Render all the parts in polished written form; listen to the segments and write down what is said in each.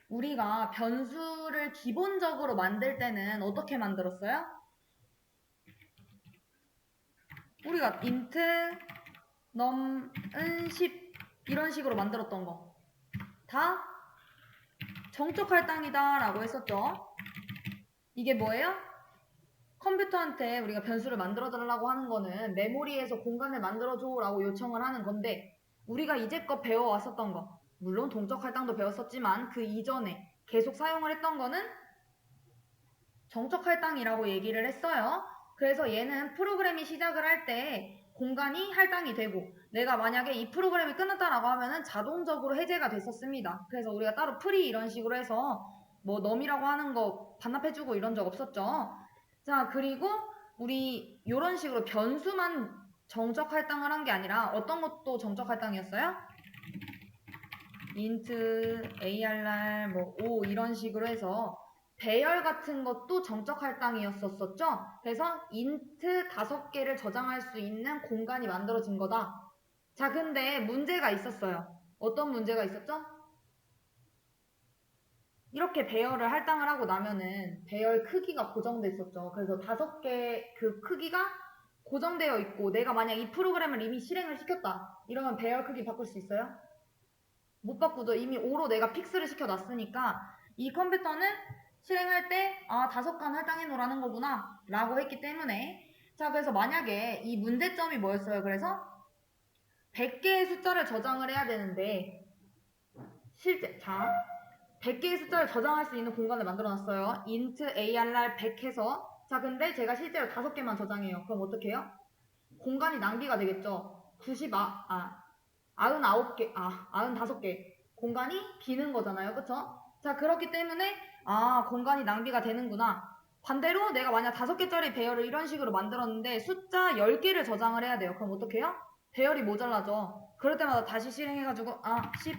우리가 변수를 기본적으로 만들 때는 어떻게 만들었어요? 우리가 int num은 10 이런 식으로 만들었던 거 다 정적 할당이다 라고 했었죠. 이게 뭐예요? 컴퓨터한테 우리가 변수를 만들어 달라고 하는 거는 메모리에서 공간을 만들어줘 라고 요청을 하는 건데, 우리가 이제껏 배워왔었던 거, 물론 동적 할당도 배웠었지만 그 이전에 계속 사용을 했던 거는 정적 할당이라고 얘기를 했어요. 그래서 얘는 프로그램이 시작을 할 때 공간이 할당이 되고, 내가 만약에 이 프로그램이 끝났다라고 하면은 자동적으로 해제가 됐었습니다. 그래서 우리가 따로 프리 이런 식으로 해서 뭐 넘이라고 하는 거 반납해주고 이런 적 없었죠. 자, 그리고 우리 이런 식으로 변수만 정적 할당을 한 게 아니라 어떤 것도 정적 할당이었어요? int, arr, 뭐 o 이런 식으로 해서 배열 같은 것도 정적 할당이었었죠. 그래서 int 5개를 저장할 수 있는 공간이 만들어진 거다. 자, 근데 문제가 있었어요. 어떤 문제가 있었죠? 이렇게 배열을 할당을 하고 나면은 배열 크기가 고정돼 있었죠. 그래서 5개 그 크기가 고정되어 있고, 내가 만약 이 프로그램을 이미 실행을 시켰다 이러면 배열 크기 바꿀 수 있어요? 못 바꾸죠. 이미 5로 내가 픽스를 시켜놨으니까 이 컴퓨터는 실행할 때 5칸 할당해 놓으라는 거구나 라고 했기 때문에, 자, 그래서 만약에 이 문제점이 뭐였어요? 그래서 100개의 숫자를 저장을 해야 되는데, 실제 100개의 숫자를 저장할 수 있는 공간을 만들어 놨어요. int arr 100 해서. 자, 근데 제가 실제로 5개만 저장해요. 그럼 어떻게 해요? 공간이 낭비가 되겠죠. 95개 공간이 비는 거잖아요. 그쵸? 자, 그렇기 때문에 공간이 낭비가 되는구나. 반대로 내가 만약 5개짜리 배열을 이런 식으로 만들었는데 숫자 10개를 저장을 해야 돼요. 그럼 어떻게 해요? 배열이 모자라죠. 그럴 때마다 다시 실행해가지고 10,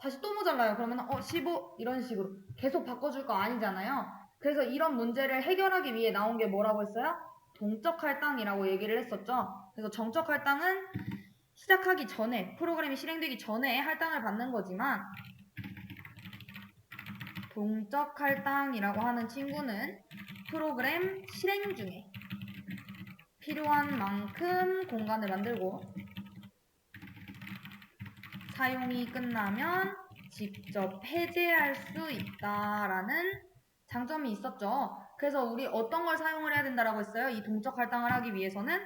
다시 또 모자라요. 그러면 15 이런 식으로 계속 바꿔줄 거 아니잖아요. 그래서 이런 문제를 해결하기 위해 나온 게 뭐라고 했어요? 동적 할당이라고 얘기를 했었죠. 그래서 정적 할당은 시작하기 전에, 프로그램이 실행되기 전에 할당을 받는 거지만, 동적 할당이라고 하는 친구는 프로그램 실행 중에 필요한 만큼 공간을 만들고 사용이 끝나면 직접 해제할 수 있다라는 장점이 있었죠. 그래서 우리 어떤 걸 사용을 해야 된다라고 했어요? 이 동적 할당을 하기 위해서는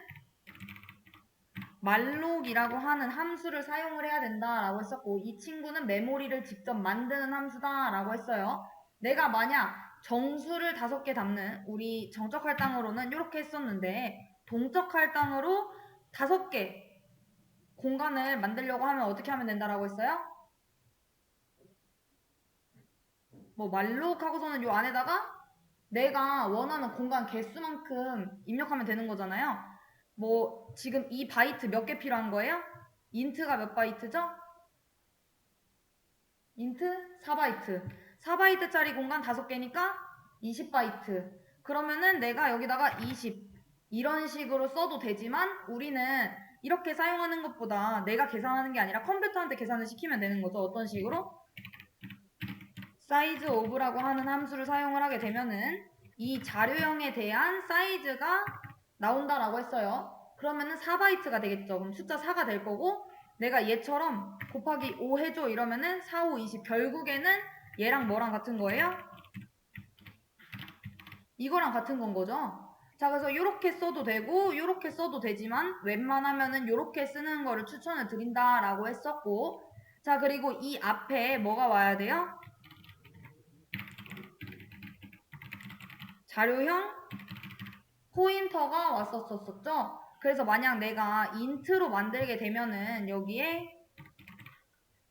말록이라고 하는 함수를 사용을 해야 된다라고 했었고, 이 친구는 메모리를 직접 만드는 함수다라고 했어요. 내가 만약 정수를 5개 담는, 우리 정적 할당으로는 이렇게 했었는데 동적 할당으로 5개 공간을 만들려고 하면 어떻게 하면 된다라고 했어요? 뭐 말록 하고서는 요 안에다가 내가 원하는 공간 개수만큼 입력하면 되는 거잖아요. 뭐 지금 이 바이트 몇 개 필요한 거예요? 인트가 몇 바이트죠? 인트 4바이트. 4바이트짜리 공간 5개니까 20바이트. 그러면은 내가 여기다가 20 이런 식으로 써도 되지만, 우리는 이렇게 사용하는 것보다 내가 계산하는 게 아니라 컴퓨터한테 계산을 시키면 되는 거죠. 어떤 식으로? 사이즈 오브라고 하는 함수를 사용을 하게 되면은 이 자료형에 대한 사이즈가 나온다라고 했어요. 그러면은 4바이트가 되겠죠. 그럼 숫자 4가 될 거고, 내가 얘처럼 곱하기 5 해줘 이러면은 4, 5, 20. 결국에는 얘랑 뭐랑 같은 거예요? 이거랑 같은 건 거죠. 자, 그래서 이렇게 써도 되고 이렇게 써도 되지만 웬만하면은 이렇게 쓰는 거를 추천을 드린다라고 했었고, 자, 그리고 이 앞에 뭐가 와야 돼요? 자료형 포인터가 왔었었죠. 그래서 만약 내가 인트로 만들게 되면은 여기에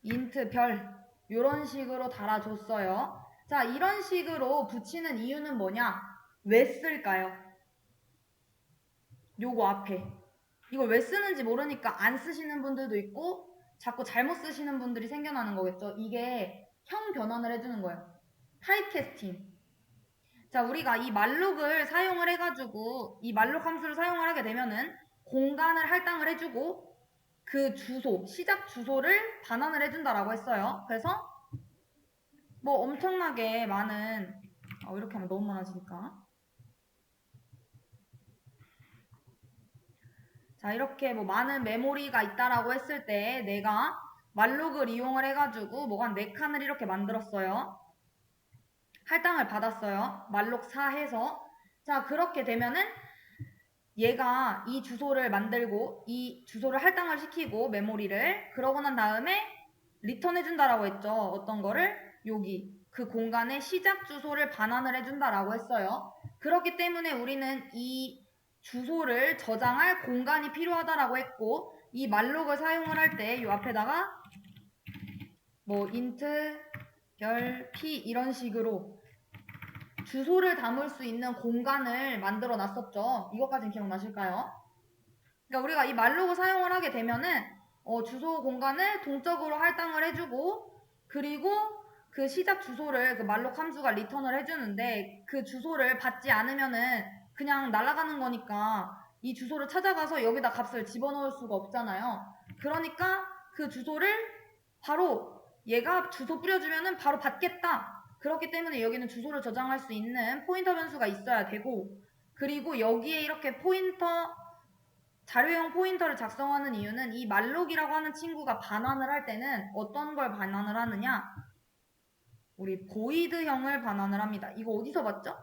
인트 별 이런 식으로 달아줬어요. 자, 이런 식으로 붙이는 이유는 뭐냐? 왜 쓸까요? 요거 앞에 이걸 왜 쓰는지 모르니까 안 쓰시는 분들도 있고 자꾸 잘못 쓰시는 분들이 생겨나는 거겠죠. 이게 형 변환을 해주는 거예요. 타입캐스팅. 자, 우리가 이 말록을 사용을 해가지고 이 말록 함수를 사용을 하게 되면은 공간을 할당을 해주고 그 주소, 시작 주소를 반환을 해준다라고 했어요. 그래서 뭐 엄청나게 많은 이렇게 하면 너무 많아지니까. 자, 이렇게 뭐 많은 메모리가 있다라고 했을 때 내가 말록을 이용을 해가지고 뭐가 한 4칸을 이렇게 만들었어요. 할당을 받았어요. 말록 4 해서. 자, 그렇게 되면은 얘가 이 주소를 만들고 이 주소를 할당을 시키고 메모리를 그러고 난 다음에 리턴 해준다라고 했죠. 어떤 거를? 여기 그 공간의 시작 주소를 반환을 해준다라고 했어요. 그렇기 때문에 우리는 이 주소를 저장할 공간이 필요하다라고 했고 이 말록을 사용을 할 때 이 앞에다가 뭐 int 별 p 이런 식으로 주소를 담을 수 있는 공간을 만들어 놨었죠. 이것까지는 기억나실까요? 그러니까 우리가 이 말록을 사용을 하게 되면은 주소 공간을 동적으로 할당을 해주고 그리고 그 시작 주소를 그 말록 함수가 리턴을 해주는데 그 주소를 받지 않으면은 그냥 날아가는 거니까 이 주소를 찾아가서 여기다 값을 집어넣을 수가 없잖아요. 그러니까 그 주소를 바로 얘가 주소 뿌려주면은 바로 받겠다. 그렇기 때문에 여기는 주소를 저장할 수 있는 포인터 변수가 있어야 되고 그리고 여기에 이렇게 자료형 포인터를 작성하는 이유는 이 말록이라고 하는 친구가 반환을 할 때는 어떤 걸 반환을 하느냐? 우리 보이드형을 반환을 합니다. 이거 어디서 봤죠?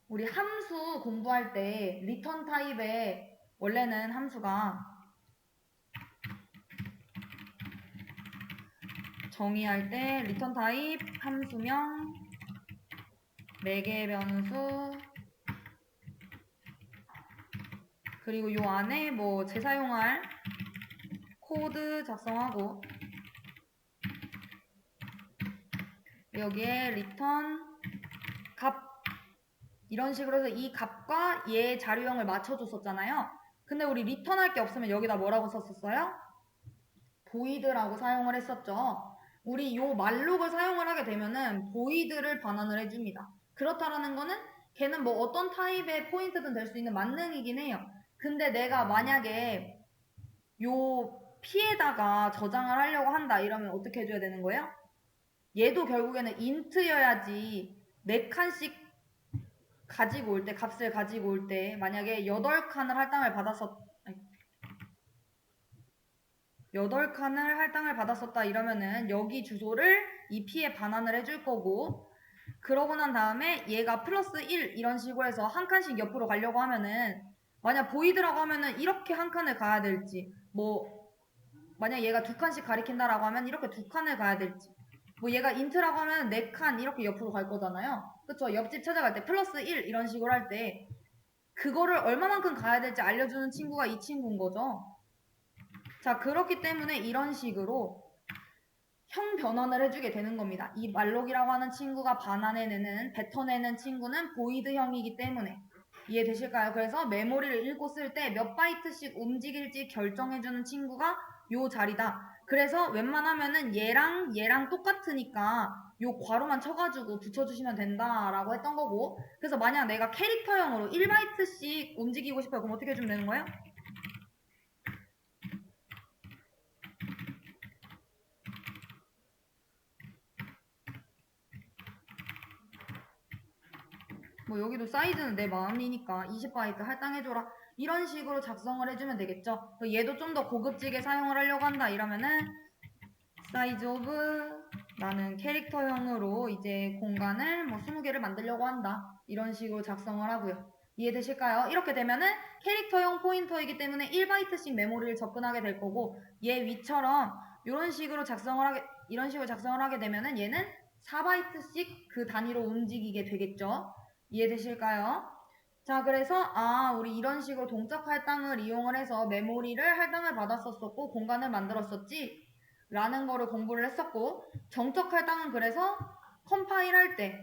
우리 함수 공부할 때 리턴 타입에 원래는 함수가 정의할 때 리턴 타입 함수명 4개의 변수 그리고 요 안에 뭐 재사용할 코드 작성하고 여기에 리턴 값 이런 식으로 해서 이 값과 얘 자료형을 맞춰줬었잖아요. 근데 우리 리턴할 게 없으면 여기다 뭐라고 썼었어요? void라고 사용을 했었죠. 우리 요 말록을 사용을 하게 되면은 void를 반환을 해줍니다. 그렇다라는 거는 걔는 뭐 어떤 타입의 포인트든 될 수 있는 만능이긴 해요. 근데 내가 만약에 요 P에다가 저장을 하려고 한다 이러면 어떻게 해줘야 되는 거예요? 얘도 결국에는 int여야지 4칸씩 가지고 올 때, 값을 가지고 올 때 만약에 8칸을 할당을 받았었다 이러면은 여기 주소를 이 P에 반환을 해줄 거고 그러고 난 다음에 얘가 플러스 1 이런 식으로 해서 한 칸씩 옆으로 가려고 하면은 만약 보이드라고 하면은 이렇게 한 칸을 가야 될지 뭐 만약 얘가 2칸씩 가리킨다라고 하면 이렇게 2칸을 가야 될지 뭐 얘가 인트라고 하면 4칸 이렇게 옆으로 갈 거잖아요. 그쵸? 옆집 찾아갈 때 플러스 1 이런 식으로 할 때 그거를 얼마만큼 가야 될지 알려주는 친구가 이 친구인 거죠. 자, 그렇기 때문에 이런 식으로 형 변환을 해주게 되는 겁니다. 이 말록이라고 하는 친구가 뱉어내는 친구는 보이드형이기 때문에 이해되실까요? 그래서 메모리를 읽고 쓸 때 몇 바이트씩 움직일지 결정해주는 친구가 요 자리다. 그래서 웬만하면은 얘랑 똑같으니까 요 괄호만 쳐가지고 붙여주시면 된다라고 했던 거고 그래서 만약 내가 캐릭터형으로 1바이트씩 움직이고 싶어요. 그럼 어떻게 해주면 되는 거예요? 뭐 여기도 사이즈는 내 마음이니까 20바이트 할당해줘라 이런 식으로 작성을 해주면 되겠죠. 얘도 좀 더 고급지게 사용을 하려고 한다 이러면은 사이즈 오브 나는 캐릭터형으로 이제 공간을 뭐 20개를 만들려고 한다 이런 식으로 작성을 하고요. 이해되실까요? 이렇게 되면은 캐릭터형 포인터이기 때문에 1바이트씩 메모리를 접근하게 될 거고 얘 위처럼 이런 식으로 작성을 하게 되면은 얘는 4바이트씩 그 단위로 움직이게 되겠죠. 이해되실까요? 자, 그래서 우리 이런 식으로 동적 할당을 이용을 해서 메모리를 할당을 받았었고 공간을 만들었었지 라는 거를 공부를 했었고 정적 할당은 그래서 컴파일 할 때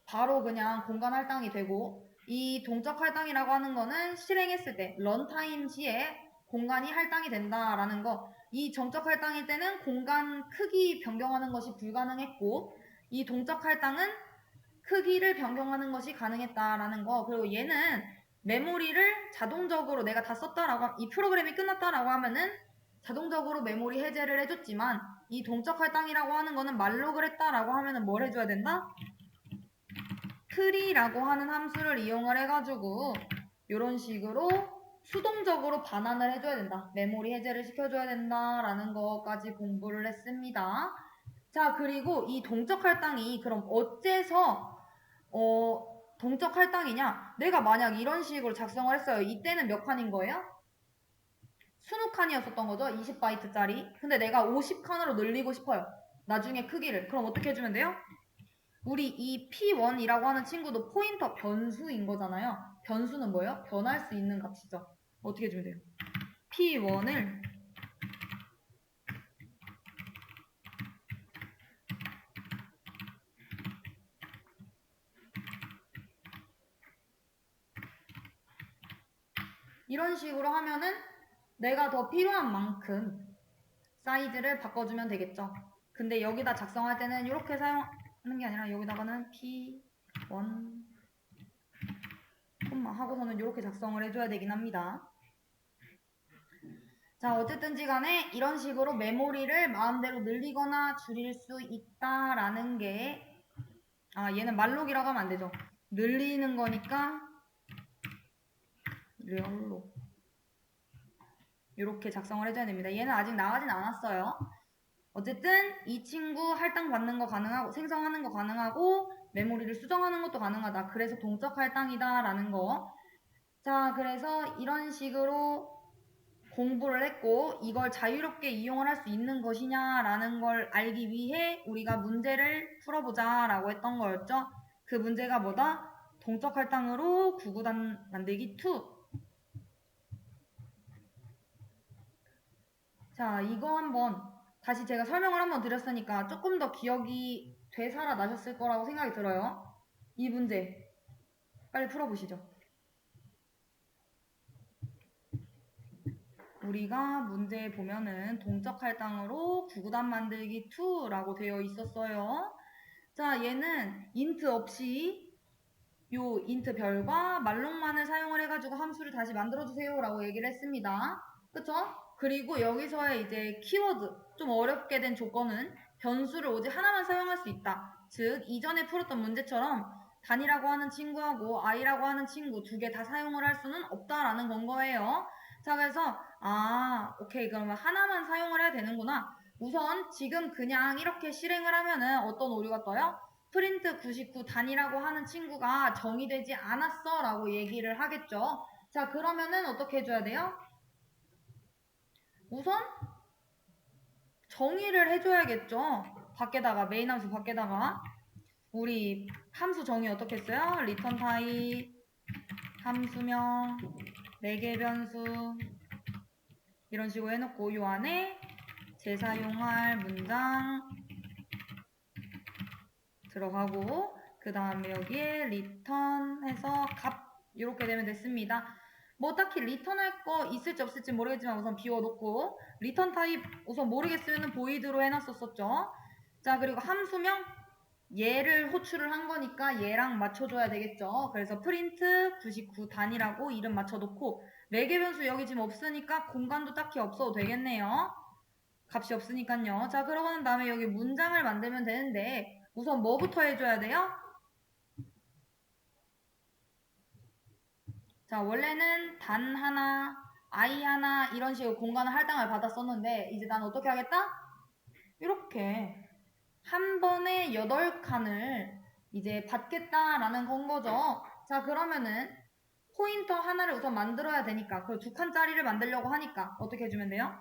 바로 그냥 공간 할당이 되고 이 동적 할당이라고 하는 거는 실행했을 때 런타임 시에 공간이 할당이 된다라는 거 이 정적 할당일 때는 공간 크기 변경하는 것이 불가능했고 이 동적 할당은 크기를 변경하는 것이 가능했다라는 거 그리고 얘는 메모리를 자동적으로 내가 다 썼다라고 이 프로그램이 끝났다라고 하면은 자동적으로 메모리 해제를 해줬지만 이 동적 할당이라고 하는 거는 말록을 했다라고 하면은 뭘 해줘야 된다? tr이라고 하는 함수를 이용을 해가지고 이런 식으로 수동적으로 반환을 해줘야 된다. 메모리 해제를 시켜줘야 된다라는 것까지 공부를 했습니다. 자, 그리고 이 동적 할당이 그럼 어째서 동적 할당이냐? 내가 만약 이런 식으로 작성을 했어요. 이때는 몇 칸인 거예요? 20칸이었었던 거죠. 20바이트짜리. 근데 내가 50칸으로 늘리고 싶어요. 나중에 크기를. 그럼 어떻게 해주면 돼요? 우리 이 P1이라고 하는 친구도 포인터 변수인 거잖아요. 변수는 뭐예요? 변할 수 있는 값이죠. 어떻게 해주면 돼요? P1을 이런 식으로 하면은 내가 더 필요한 만큼 사이즈를 바꿔주면 되겠죠. 근데 여기다 작성할 때는 이렇게 사용하는 게 아니라 여기다가는 P1 콤마 하고서는 이렇게 작성을 해줘야 되긴 합니다. 자, 어쨌든지 간에 이런 식으로 메모리를 마음대로 늘리거나 줄일 수 있다라는 게 얘는 말록이라고 하면 안 되죠. 늘리는 거니까 렬로 이렇게 작성을 해줘야 됩니다. 얘는 아직 나가진 않았어요. 어쨌든 이 친구 할당 받는 거 가능하고 생성하는 거 가능하고 메모리를 수정하는 것도 가능하다. 그래서 동적 할당이다 라는 거. 자, 그래서 이런 식으로 공부를 했고 이걸 자유롭게 이용을 할 수 있는 것이냐라는 걸 알기 위해 우리가 문제를 풀어보자 라고 했던 거였죠. 그 문제가 뭐다? 동적 할당으로 구구단 만들기 2. 자, 이거 한번 다시 제가 설명을 한번 드렸으니까 조금 더 기억이 되살아나셨을 거라고 생각이 들어요. 이 문제 빨리 풀어보시죠. 우리가 문제에 보면은 동적 할당으로 구구단 만들기 2라고 되어 있었어요. 자, 얘는 인트 없이 요 인트 별과 말록만을 사용을 해가지고 함수를 다시 만들어주세요 라고 얘기를 했습니다. 그쵸? 그리고 여기서의 이제 키워드, 좀 어렵게 된 조건은 변수를 오직 하나만 사용할 수 있다. 즉, 이전에 풀었던 문제처럼 단이라고 하는 친구하고 i라고 하는 친구 두 개 다 사용을 할 수는 없다라는 건 거예요. 자, 그래서 오케이, 그러면 하나만 사용을 해야 되는구나. 우선 지금 그냥 이렇게 실행을 하면은 어떤 오류가 떠요? 프린트 99 단이라고 하는 친구가 정의되지 않았어 라고 얘기를 하겠죠. 자, 그러면은 어떻게 해줘야 돼요? 우선 정의를 해줘야겠죠. 밖에다가 메인 함수 밖에다가 우리 함수 정의 어떻게 했어요? 리턴 타입 함수명 4개 변수 이런 식으로 해놓고 요 안에 재사용할 문장 들어가고 그 다음에 여기에 리턴 해서 값 이렇게 되면 됐습니다. 뭐 딱히 리턴할 거 있을지 없을지 모르겠지만 우선 비워놓고 리턴 타입 우선 모르겠으면 보이드로 해놨었죠. 자, 그리고 함수명 얘를 호출을 한 거니까 얘랑 맞춰줘야 되겠죠. 그래서 프린트 99 단이라고 이름 맞춰놓고 4개 변수 여기 지금 없으니까 공간도 딱히 없어도 되겠네요. 값이 없으니까요. 자, 그러고 난 다음에 여기 문장을 만들면 되는데 우선 뭐부터 해줘야 돼요? 자, 원래는 단 하나, i 하나 이런 식으로 공간을 할당을 받았었는데 이제 난 어떻게 하겠다? 이렇게 한 번에 8칸을 이제 받겠다라는 건 거죠. 자, 그러면은 포인터 하나를 우선 만들어야 되니까 그 2칸짜리를 만들려고 하니까 어떻게 해주면 돼요?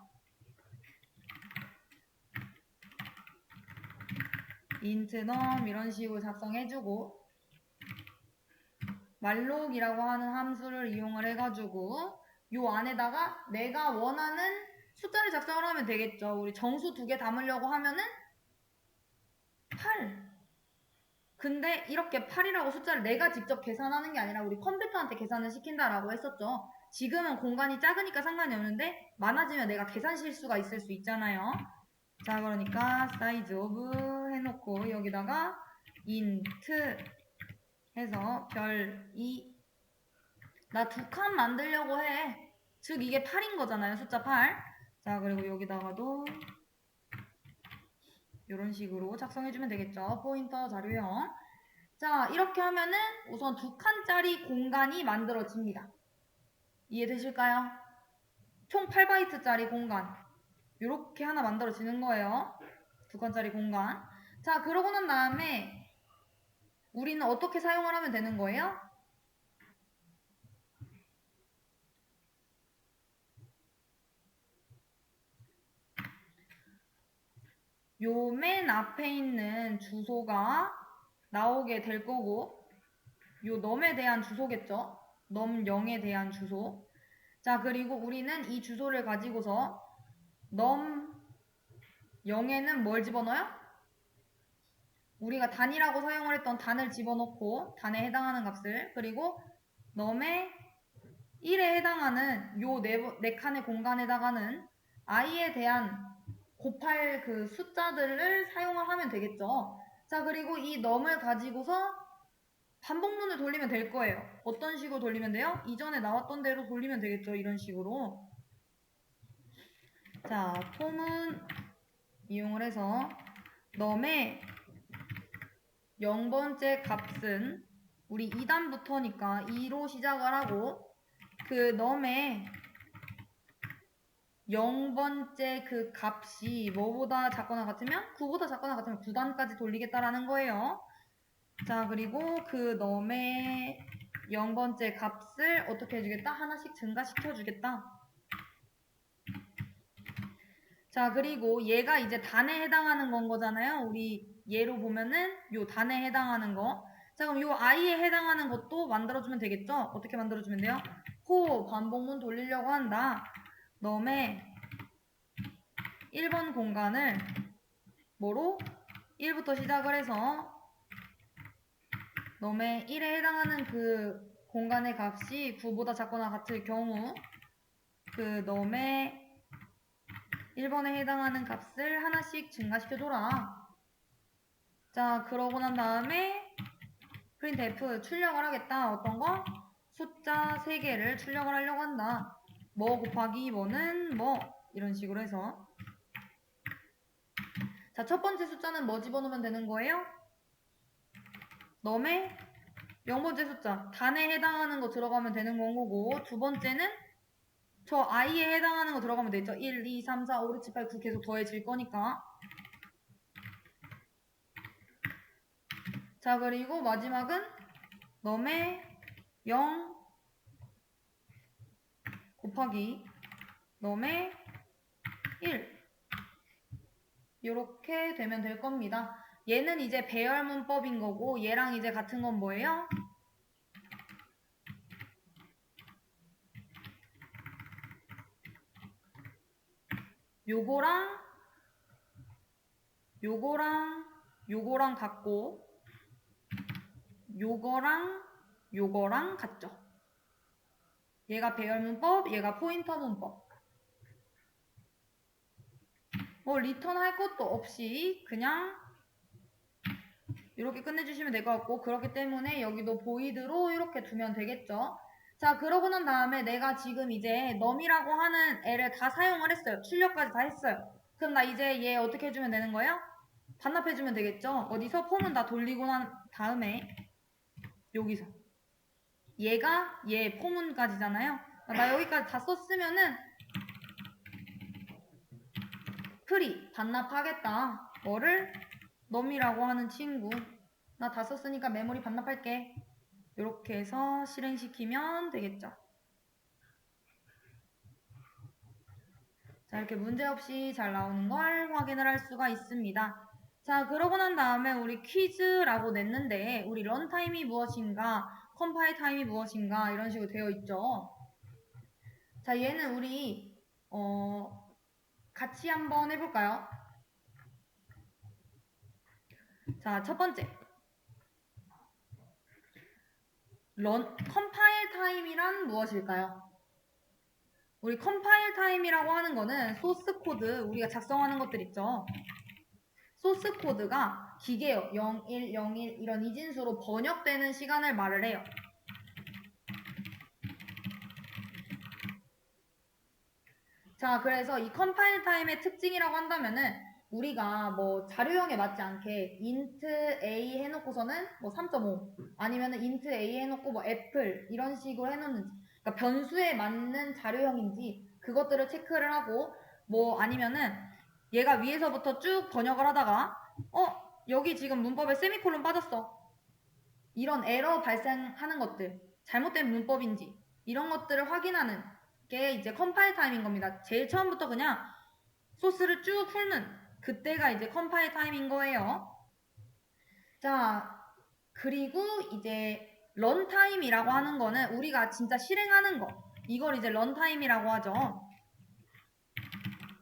int num 이런 식으로 작성해주고 말록이라고 하는 함수를 이용을 해가지고 요 안에다가 내가 원하는 숫자를 작성을 하면 되겠죠. 우리 정수 2개 담으려고 하면은 8. 근데 이렇게 8이라고 숫자를 내가 직접 계산하는 게 아니라 우리 컴퓨터한테 계산을 시킨다라고 했었죠. 지금은 공간이 작으니까 상관이 없는데 많아지면 내가 계산 실수가 있을 수 있잖아요. 자, 그러니까 size of 해놓고 여기다가 int 해서 별 2. 나 2칸 만들려고 해. 즉 이게 8인 거잖아요. 숫자 8. 자, 그리고 여기다가도 이런 식으로 작성해주면 되겠죠. 포인터 자료형. 자, 이렇게 하면은 우선 2칸짜리 공간이 만들어집니다. 이해되실까요? 총 8바이트짜리 공간. 이렇게 하나 만들어지는 거예요. 2칸짜리 공간. 자, 그러고 난 다음에 우리는 어떻게 사용을 하면 되는 거예요? 요 맨 앞에 있는 주소가 나오게 될 거고, 요 넘에 대한 주소겠죠? 넘 0에 대한 주소. 자, 그리고 우리는 이 주소를 가지고서 넘 0에는 뭘 집어넣어요? 우리가 단이라고 사용을 했던 단을 집어넣고 단에 해당하는 값을, 그리고 넘에 1에 해당하는 요 네 칸의 공간에다가는 i에 대한 곱할 그 숫자들을 사용을 하면 되겠죠. 자, 그리고 이 넘을 가지고서 반복문을 돌리면 될 거예요. 어떤 식으로 돌리면 돼요? 이전에 나왔던 대로 돌리면 되겠죠. 이런 식으로. 자, 폼은 이용을 해서 넘의 0번째 값은 우리 2단부터니까 2로 시작을 하고, 그 넘의 0번째 그 값이 뭐보다 작거나 같으면 9보다 작거나 같으면 9단까지 돌리겠다라는 거예요. 자, 그리고 그 넘의 0번째 값을 어떻게 해주겠다? 하나씩 증가시켜 주겠다. 자, 그리고 얘가 이제 단에 해당하는 건 거잖아요. 우리 얘로 보면은 요 단에 해당하는 거. 자, 그럼 요 i에 해당하는 것도 만들어주면 되겠죠? 어떻게 만들어주면 돼요? 호 반복문 돌리려고 한다. 넘의 1번 공간을 뭐로? 1부터 시작을 해서 넘의 1에 해당하는 그 공간의 값이 9보다 작거나 같을 경우 그 넘의 1번에 해당하는 값을 하나씩 증가시켜줘라. 자, 그러고 난 다음에 printf 출력을 하겠다. 어떤 거? 숫자 3개를 출력을 하려고 한다. 뭐 곱하기 뭐는 뭐 이런 식으로 해서. 자, 첫 번째 숫자는 뭐 집어넣으면 되는 거예요? 넘의 0번째 숫자 단에 해당하는 거 들어가면 되는 거고, 두 번째는 저 i에 해당하는 거 들어가면 되죠. 1, 2, 3, 4, 5, 6, 7, 8, 9 계속 더해질 거니까. 자, 그리고 마지막은 넘의 0 곱하기 넘의 1 이렇게 되면 될 겁니다. 얘는 이제 배열문법인 거고, 얘랑 이제 같은 건 뭐예요? 요거랑 요거랑 같고, 요거랑 같죠. 얘가 배열문법, 얘가 포인터 문법. 뭐 리턴 할 것도 없이 그냥 이렇게 끝내주시면 될 것 같고, 그렇기 때문에 여기도 보이드로 이렇게 두면 되겠죠. 자, 그러고 난 다음에 내가 지금 이제 넘이라고 하는 애를 다 사용을 했어요. 출력까지 다 했어요. 그럼 나 이제 얘 어떻게 해주면 되는 거예요? 반납해주면 되겠죠. 어디서? 폼은 다 돌리고 난 다음에 여기서 얘가 얘 포문까지잖아요. 나 여기까지 다 썼으면은 프리 반납하겠다. 뭐를? 넘이라고 하는 친구. 나 다 썼으니까 메모리 반납할게. 이렇게 해서 실행시키면 되겠죠. 자, 이렇게 문제없이 잘 나오는 걸 확인을 할 수가 있습니다. 자, 그러고 난 다음에 우리 퀴즈라고 냈는데 우리 런타임이 무엇인가, 컴파일 타임이 무엇인가 이런 식으로 되어 있죠. 자, 얘는 우리 같이 한번 해볼까요? 자, 첫 번째 컴파일 타임이란 무엇일까요? 우리 컴파일 타임이라고 하는 거는 소스 코드, 우리가 작성하는 것들 있죠. 소스 코드가 기계요 01, 01 이런 이진수로 번역되는 시간을 말을 해요. 자, 그래서 이 컴파일 타임의 특징이라고 한다면은 우리가 뭐 자료형에 맞지 않게 int a 해놓고서는 뭐 3.5 아니면은 int a 해놓고 뭐 애플 이런 식으로 해놓는지 그러니까 변수에 맞는 자료형인지 그것들을 체크를 하고 뭐 아니면은 얘가 위에서부터 쭉 번역을 하다가 여기 지금 문법에 세미콜론 빠졌어 이런 에러 발생하는 것들 잘못된 문법인지 이런 것들을 확인하는 게 이제 컴파일 타임인 겁니다. 제일 처음부터 그냥 소스를 쭉 훑는 그때가 이제 컴파일 타임인 거예요. 자, 그리고 이제 런타임이라고 하는 거는 우리가 진짜 실행하는 거. 이걸 이제 런타임이라고 하죠.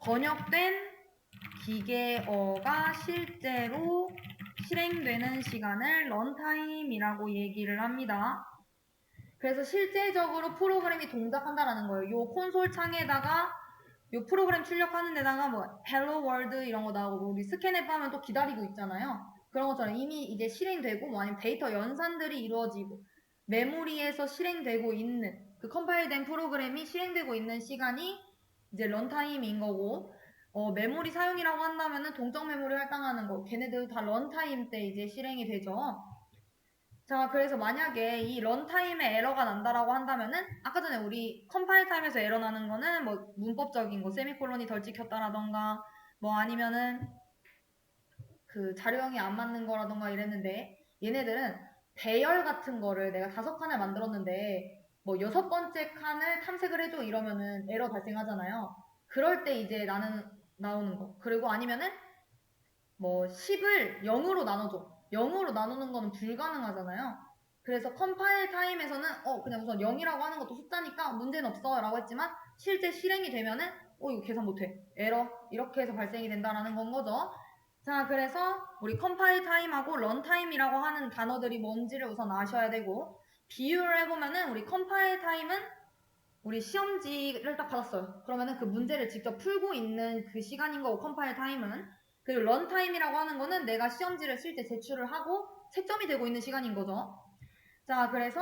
번역된 기계어가 실제로 실행되는 시간을 런타임이라고 얘기를 합니다. 그래서 실제적으로 프로그램이 동작한다라는 거예요. 요 콘솔 창에다가 요 프로그램 출력하는 데다가 뭐 헬로 월드 이런 거 나오고 우리 스캔앱 하면 또 기다리고 있잖아요. 그런 것처럼 이미 이제 실행되고 뭐 아니면 데이터 연산들이 이루어지고 메모리에서 실행되고 있는 그 컴파일된 프로그램이 실행되고 있는 시간이 이제 런타임인 거고 메모리 사용이라고 한다면은 동적 메모리 할당하는 거 걔네들 다 런타임 때 이제 실행이 되죠. 자, 그래서 만약에 이 런타임에 에러가 난다라고 한다면은 아까 전에 우리 컴파일 타임에서 에러 나는 거는 뭐 문법적인 거 세미콜론이 덜 찍혔다라던가 뭐 아니면은 그 자료형이 안 맞는 거라던가 이랬는데 얘네들은 배열 같은 거를 내가 5칸을 만들었는데 뭐 6번째 칸을 탐색을 해줘 이러면은 에러 발생하잖아요. 그럴 때 이제 나오는 거. 그리고 아니면은 뭐 10을 0으로 나눠줘. 0으로 나누는 거는 불가능하잖아요. 그래서 컴파일 타임에서는 그냥 우선 0이라고 하는 것도 숫자니까 문제는 없어 라고 했지만 실제 실행이 되면은 이거 계산 못해. 에러 이렇게 해서 발생이 된다라는 건 거죠. 자, 그래서 우리 컴파일 타임하고 런 타임이라고 하는 단어들이 뭔지를 우선 아셔야 되고 비유를 해보면은 우리 컴파일 타임은 우리 시험지를 딱 받았어요. 그러면은 그 문제를 직접 풀고 있는 그 시간인 거고 컴파일 타임은 그리고 런타임이라고 하는 거는 내가 시험지를 실제 제출을 하고 채점이 되고 있는 시간인 거죠. 자, 그래서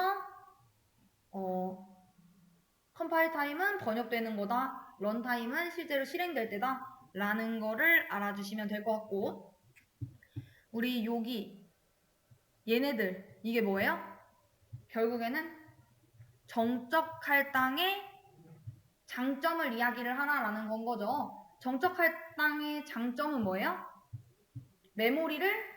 컴파일 타임은 번역되는 거다. 런타임은 실제로 실행될 때다. 라는 거를 알아주시면 될 것 같고 우리 여기 얘네들 이게 뭐예요? 결국에는 정적 할당의 장점을 이야기를 하라라는 건 거죠. 정적 할당의 장점은 뭐예요? 메모리를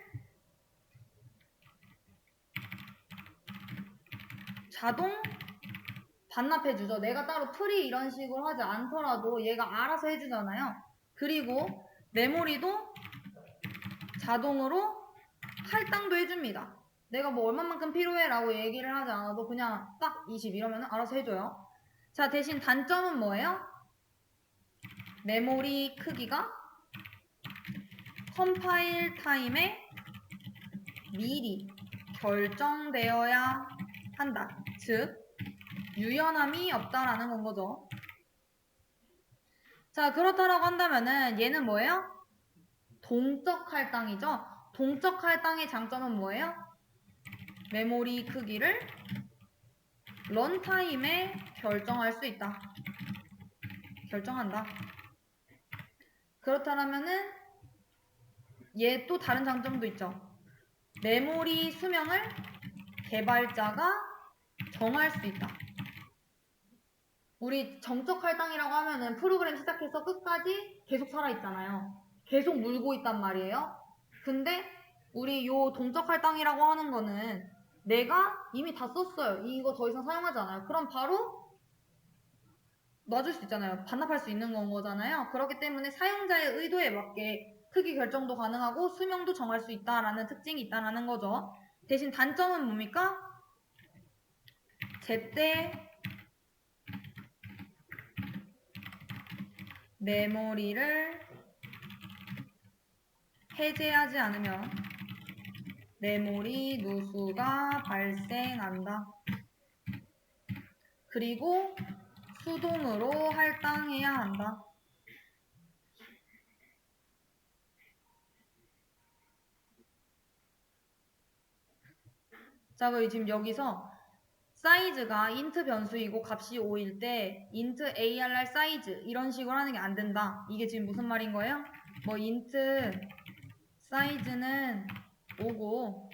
자동 반납해주죠. 내가 따로 프리 이런 식으로 하지 않더라도 얘가 알아서 해주잖아요. 그리고 메모리도 자동으로 할당도 해줍니다. 내가 뭐 얼마만큼 필요해 라고 얘기를 하지 않아도 그냥 딱 20 이러면 알아서 해줘요. 자, 대신 단점은 뭐예요? 메모리 크기가 컴파일 타임에 미리 결정되어야 한다. 즉, 유연함이 없다라는 건 거죠. 자, 그렇다라고 한다면은 얘는 뭐예요? 동적 할당이죠. 동적 할당의 장점은 뭐예요? 메모리 크기를 런타임에 결정할 수 있다. 결정한다. 그렇다면은 얘 또 다른 장점도 있죠. 메모리 수명을 개발자가 정할 수 있다. 우리 정적 할당이라고 하면은 프로그램 시작해서 끝까지 계속 살아있잖아요. 계속 물고 있단 말이에요. 근데 우리 요 동적 할당이라고 하는 거는 내가 이미 다 썼어요. 이거 더 이상 사용하지 않아요. 그럼 바로 놔줄 수 있잖아요. 반납할 수 있는 건 거잖아요. 그렇기 때문에 사용자의 의도에 맞게 크기 결정도 가능하고 수명도 정할 수 있다라는 특징이 있다라는 거죠. 대신 단점은 뭡니까? 제때 메모리를 해제하지 않으면 메모리 누수가 발생한다. 그리고 수동으로 할당해야 한다. 자, 그럼 지금 여기서 사이즈가 int 변수이고 값이 5일 때 int arr 사이즈 이런 식으로 하는 게 안 된다. 이게 지금 무슨 말인 거예요? 뭐 인트 사이즈는 5고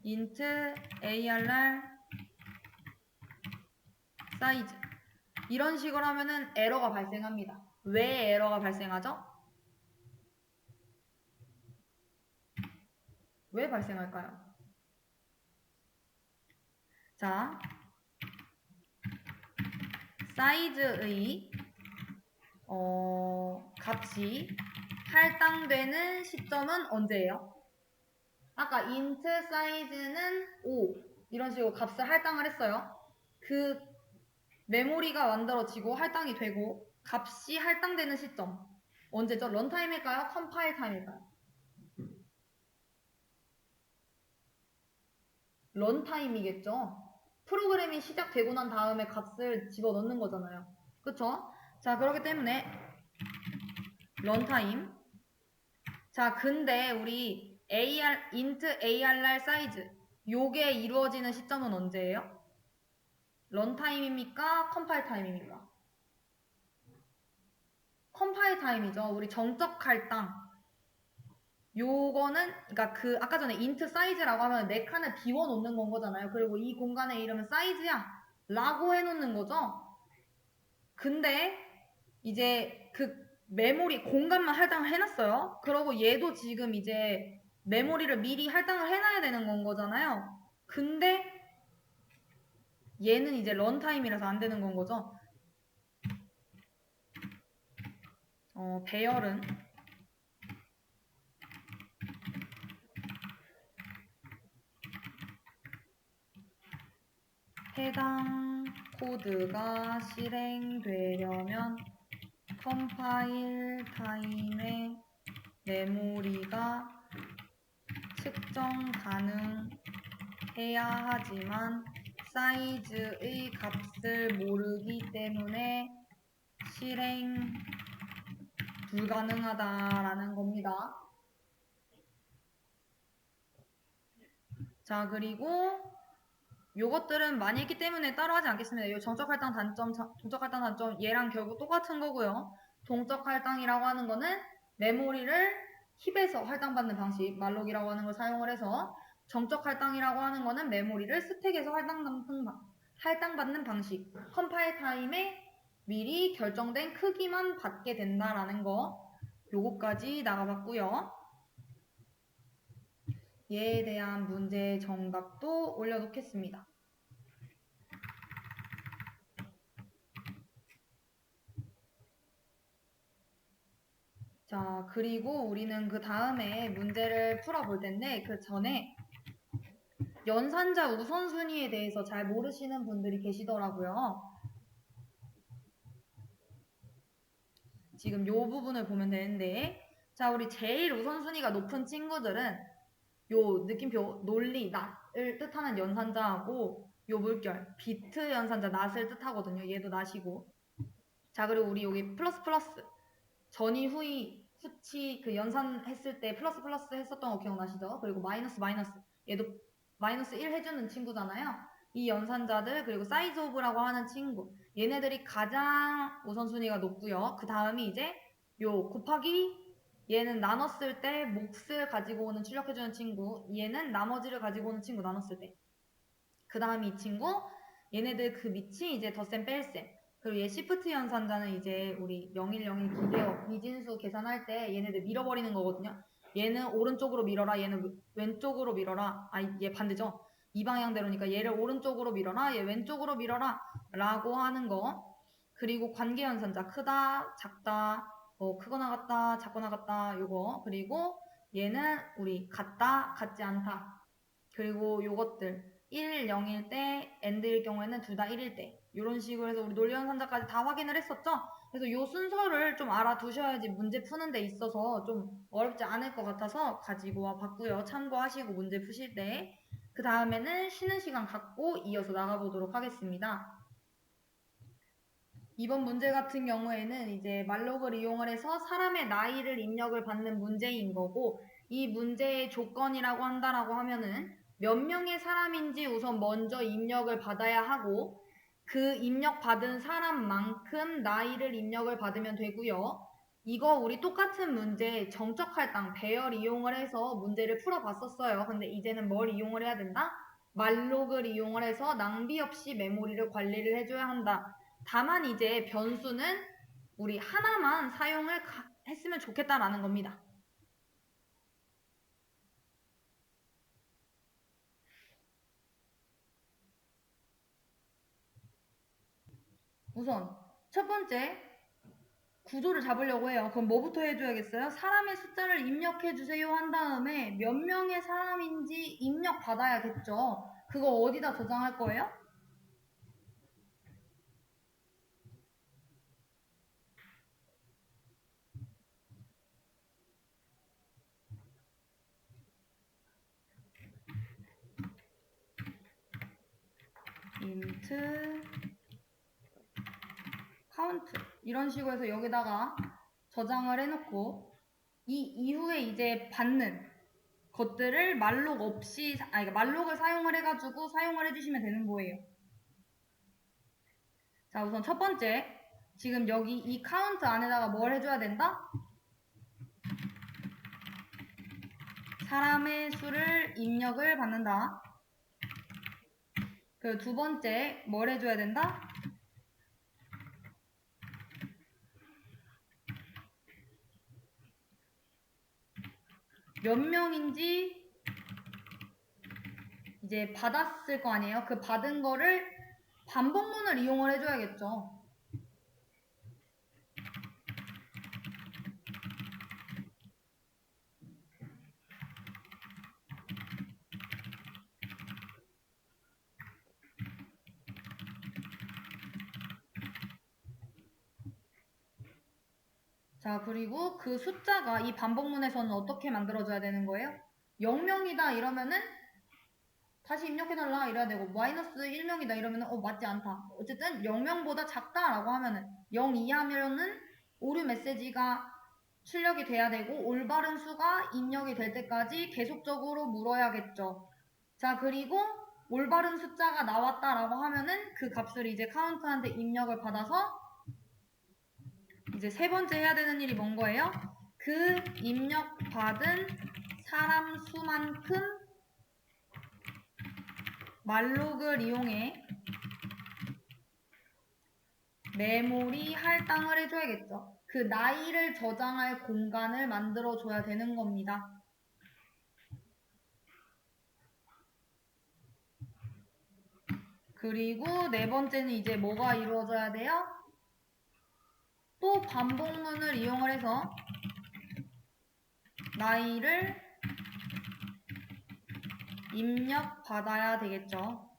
인트 ARR 사이즈 이런 식으로 하면은 에러가 발생합니다. 왜 에러가 발생하죠? 왜 발생할까요? 자, 사이즈의 값이 할당되는 시점은 언제예요? 아까 int 사이즈는 5 이런 식으로 값을 할당을 했어요. 그 메모리가 만들어지고 할당이 되고 값이 할당되는 시점 언제죠? 런타임일까요? 컴파일 타임일까요? 런타임이겠죠. 프로그램이 시작되고 난 다음에 값을 집어넣는 거잖아요. 그쵸? 자, 그렇기 때문에 런타임. 자, 근데 우리 int ARR 사이즈 요게 이루어지는 시점은 언제예요? 런타임입니까? 컴파일 타임입니까? 컴파일 타임이죠. 우리 정적 할당. 요거는 그러니까 그 아까 전에 int 사이즈라고 하면 내 칸을 비워놓는 건 거잖아요. 그리고 이 공간의 이름은 사이즈야 라고 해놓는 거죠. 근데 이제 그 메모리 공간만 할당을 해놨어요. 그러고 얘도 지금 이제 메모리를 미리 할당을 해놔야 되는 건 거잖아요. 근데 얘는 이제 런타임이라서 안 되는 건 거죠. 배열은 해당 코드가 실행되려면 컴파일 타임에 메모리가 측정 가능해야 하지만 사이즈의 값을 모르기 때문에 실행 불가능하다라는 겁니다. 자, 그리고 요것들은 많이 했기 때문에 따로 하지 않겠습니다. 요 정적 할당 단점, 동적 할당 단점 얘랑 결국 똑같은 거고요. 동적 할당이라고 하는 거는 메모리를 힙에서 할당받는 방식, 말록이라고 하는 걸 사용을 해서 정적 할당이라고 하는 거는 메모리를 스택에서 할당받는 방식. 컴파일 타임에 미리 결정된 크기만 받게 된다라는 거 요거까지 나가봤고요. 얘에 대한 문제 정답도 올려놓겠습니다. 자, 그리고 우리는 그 다음에 문제를 풀어볼 텐데 그 전에 연산자 우선순위에 대해서 잘 모르시는 분들이 계시더라고요. 지금 요 부분을 보면 되는데 자, 우리 제일 우선순위가 높은 친구들은 요 느낌표 논리, 낫을 뜻하는 연산자하고 요 물결, 비트 연산자 낫을 뜻하거든요. 얘도 낫이고 자, 그리고 우리 여기 플러스 전이 후이 수치 그 연산했을 때 플러스 했었던 거 기억나시죠? 그리고 마이너스 얘도 마이너스 1 해주는 친구잖아요. 이 연산자들 그리고 사이즈 오브라고 하는 친구 얘네들이 가장 우선순위가 높고요. 그 다음이 이제 요 곱하기 얘는 나눴을 때 몫을 가지고 오는 출력해주는 친구 얘는 나머지를 가지고 오는 친구 나눴을 때 그 다음이 이 친구 얘네들 그 밑이 이제 덧셈 뺄셈 그리고 얘 시프트 연산자는 이제 우리 0101 기계어 비진수 계산할 때 얘네들 밀어버리는 거거든요. 얘는 오른쪽으로 밀어라 얘는 왼쪽으로 밀어라 얘 반대죠. 이 방향대로니까 얘를 오른쪽으로 밀어라 얘 왼쪽으로 밀어라 라고 하는 거 그리고 관계 연산자 크다 작다 크거나 같다 작거나 같다 요거 그리고 얘는 우리 같다 같지 않다 그리고 요것들 1, 0일 때, AND일 경우에는 둘 다 1일 때 이런 식으로 해서 우리 논리연산자까지 다 확인을 했었죠? 그래서 요 순서를 좀 알아두셔야지 문제 푸는 데 있어서 좀 어렵지 않을 것 같아서 가지고 와 봤고요. 참고하시고 문제 푸실 때 그 다음에는 쉬는 시간 갖고 이어서 나가보도록 하겠습니다. 이번 문제 같은 경우에는 이제 말록을 이용을 해서 사람의 나이를 입력을 받는 문제인 거고 이 문제의 조건이라고 한다라고 하면은 몇 명의 사람인지 우선 먼저 입력을 받아야 하고 그 입력받은 사람만큼 나이를 입력을 받으면 되고요. 이거 우리 똑같은 문제 정적 할당 배열 이용을 해서 문제를 풀어봤었어요. 근데 이제는 뭘 이용을 해야 된다? 말록을 이용을 해서 낭비 없이 메모리를 관리를 해줘야 한다. 다만 이제 변수는 우리 하나만 사용을 했으면 좋겠다라는 겁니다. 우선 첫 번째 구조를 잡으려고 해요. 그럼 뭐부터 해줘야겠어요? 사람의 숫자를 입력해주세요 한 다음에 몇 명의 사람인지 입력 받아야겠죠. 그거 어디다 저장할 거예요? int count 이런 식으로 해서 여기다가 저장을 해놓고 이 이후에 이제 받는 것들을 말록 없이 그러니까 말록을 사용을 해가지고 사용을 해주시면 되는 거예요. 자, 우선 첫 번째 지금 여기 이 카운트 안에다가 뭘 해줘야 된다? 사람의 수를 입력을 받는다. 그 두 번째 뭘 해줘야 된다? 몇 명인지 이제 받았을 거 아니에요? 그 받은 거를 반복문을 이용을 해줘야겠죠. 자, 그리고 그 숫자가 이 반복문에서는 어떻게 만들어져야 되는 거예요? 0명이다 이러면은 다시 입력해달라 이래야 되고 마이너스 1명이다 이러면은 맞지 않다. 어쨌든 0명보다 작다라고 하면은 0 이하면은 오류 메시지가 출력이 돼야 되고 올바른 수가 입력이 될 때까지 계속적으로 물어야겠죠. 자, 그리고 올바른 숫자가 나왔다라고 하면은 그 값을 이제 카운트한테 입력을 받아서 이제 세 번째 해야 되는 일이 뭔 거예요? 그 입력받은 사람 수만큼 말록을 이용해 메모리 할당을 해줘야겠죠. 그 나이를 저장할 공간을 만들어줘야 되는 겁니다. 그리고 네 번째는 이제 뭐가 이루어져야 돼요? 또 반복문을 이용을 해서 나이를 입력받아야 되겠죠.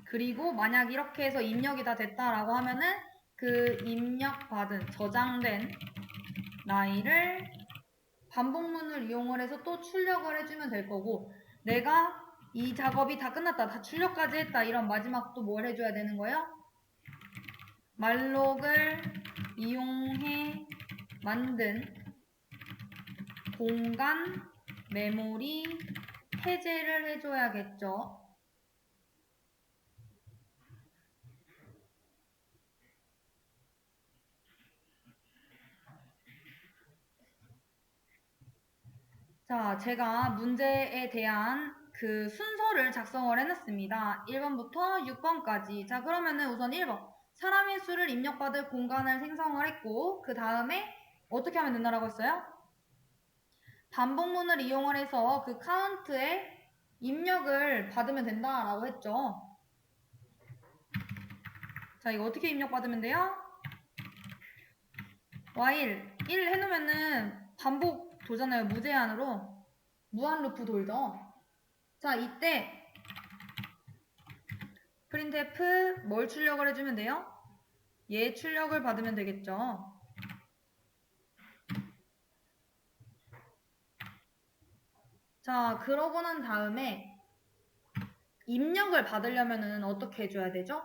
그리고 만약 이렇게 해서 입력이 다 됐다라고 하면은 그 입력받은 저장된 나이를 반복문을 이용을 해서 또 출력을 해주면 될 거고 내가 이 작업이 다 끝났다 다 출력까지 했다 이런 마지막 또 뭘 해줘야 되는 거예요? 말록을 이용해 만든 공간 메모리 해제를 해줘야겠죠. 자, 제가 문제에 대한 그 순서를 작성을 해놨습니다. 1번부터 6번까지. 자, 그러면은 우선 1번. 사람의 수를 입력받을 공간을 생성을 했고, 그 다음에 어떻게 하면 된다라고 했어요? 반복문을 이용을 해서 그 카운트에 입력을 받으면 된다라고 했죠. 자, 이거 어떻게 입력받으면 돼요? while 1 해놓으면은 반복 돌잖아요. 무제한으로. 무한 루프 돌죠. 자, 이때 printf 뭘 출력을 해주면 돼요? 얘 출력을 받으면 되겠죠. 자, 그러고 난 다음에 입력을 받으려면은 어떻게 해줘야 되죠?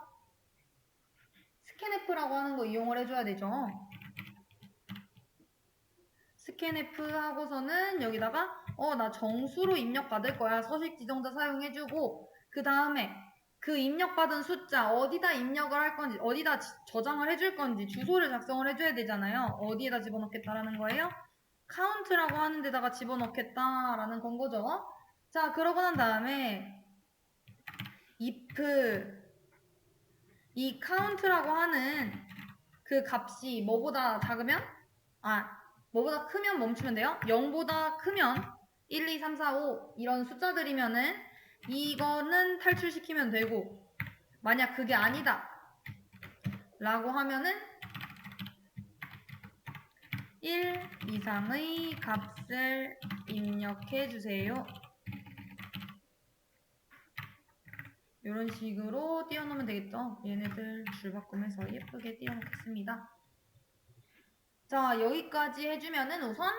scanf라고 하는 거 이용을 해줘야 되죠. scanf 하고서는 여기다가 나 정수로 입력 받을 거야. 서식 지정자 사용해주고 그 다음에 그 입력받은 숫자 어디다 입력을 할 건지 어디다 저장을 해줄 건지 주소를 작성을 해줘야 되잖아요. 어디에다 집어넣겠다라는 거예요? count라고 하는 데다가 집어넣겠다라는 건 거죠. 자, 그러고 난 다음에 if 이 count라고 하는 그 값이 뭐보다 작으면 뭐보다 크면 멈추면 돼요. 0보다 크면 1, 2, 3, 4, 5 이런 숫자들이면은 이거는 탈출시키면 되고 만약 그게 아니다 라고 하면은 1 이상의 값을 입력해 주세요. 이런 식으로 띄워놓으면 되겠죠. 얘네들 줄 바꾸면서 예쁘게 띄워놓겠습니다. 자, 여기까지 해주면은 우선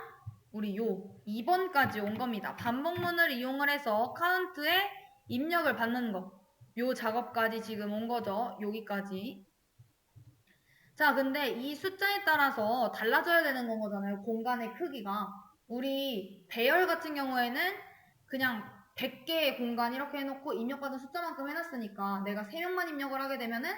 우리 요 2번까지 온 겁니다. 반복문을 이용을 해서 카운트에 입력을 받는 거. 요 작업까지 지금 온 거죠. 여기까지. 자, 근데 이 숫자에 따라서 달라져야 되는 건 거잖아요. 공간의 크기가. 우리 배열 같은 경우에는 그냥 100개의 공간 이렇게 해놓고 입력받은 숫자만큼 해놨으니까 내가 3명만 입력을 하게 되면은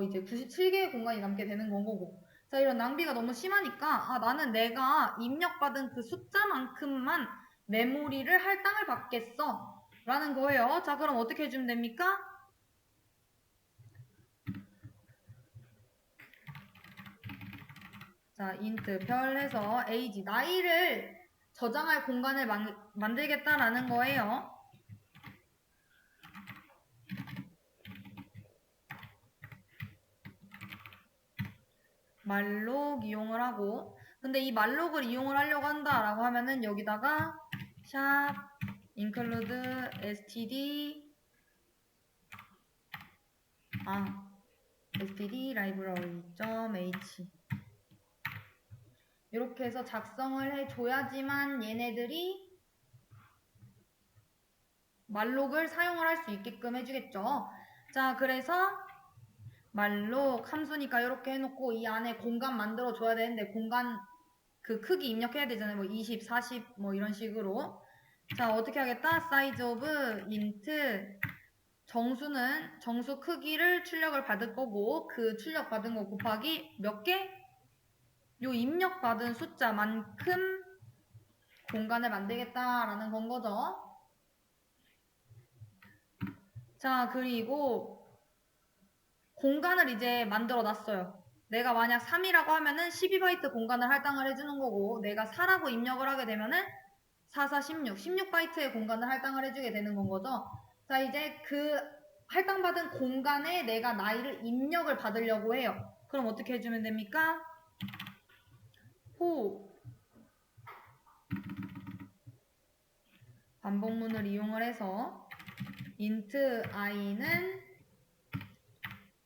이제 97개의 공간이 남게 되는 건 거고. 자, 이런 낭비가 너무 심하니까 나는 내가 입력받은 그 숫자만큼만 메모리를 할당을 받겠어 라는 거예요. 자, 그럼 어떻게 해주면 됩니까? 자, int 별 해서 age 나이를 저장할 공간을 만들겠다라는 거예요. 말록 이용을 하고 근데 이 말록을 이용을 하려고 한다라고 하면은 여기다가 샵 include std std library.h 이렇게 해서 작성을 해줘야지만 얘네들이 말록을 사용을 할 수 있게끔 해주겠죠. 자, 그래서 말록 함수니까 이렇게 해놓고 이 안에 공간 만들어 줘야 되는데 공간 그 크기 입력해야 되잖아요. 뭐 20, 40 뭐 이런 식으로. 자, 어떻게 하겠다? size of int 정수는 정수 크기를 출력을 받을 거고 그 출력 받은 거 곱하기 몇 개? 요 입력 받은 숫자만큼 공간을 만들겠다라는 건 거죠. 자, 그리고 공간을 이제 만들어 놨어요. 내가 만약 3이라고 하면은 12바이트 공간을 할당을 해주는 거고 내가 4라고 입력을 하게 되면은 4, 4, 16, 16바이트의 공간을 할당을 해주게 되는 건 거죠. 자, 이제 그 할당받은 공간에 내가 나이를 입력을 받으려고 해요. 그럼 어떻게 해주면 됩니까? 반복문을 이용을 해서 int i는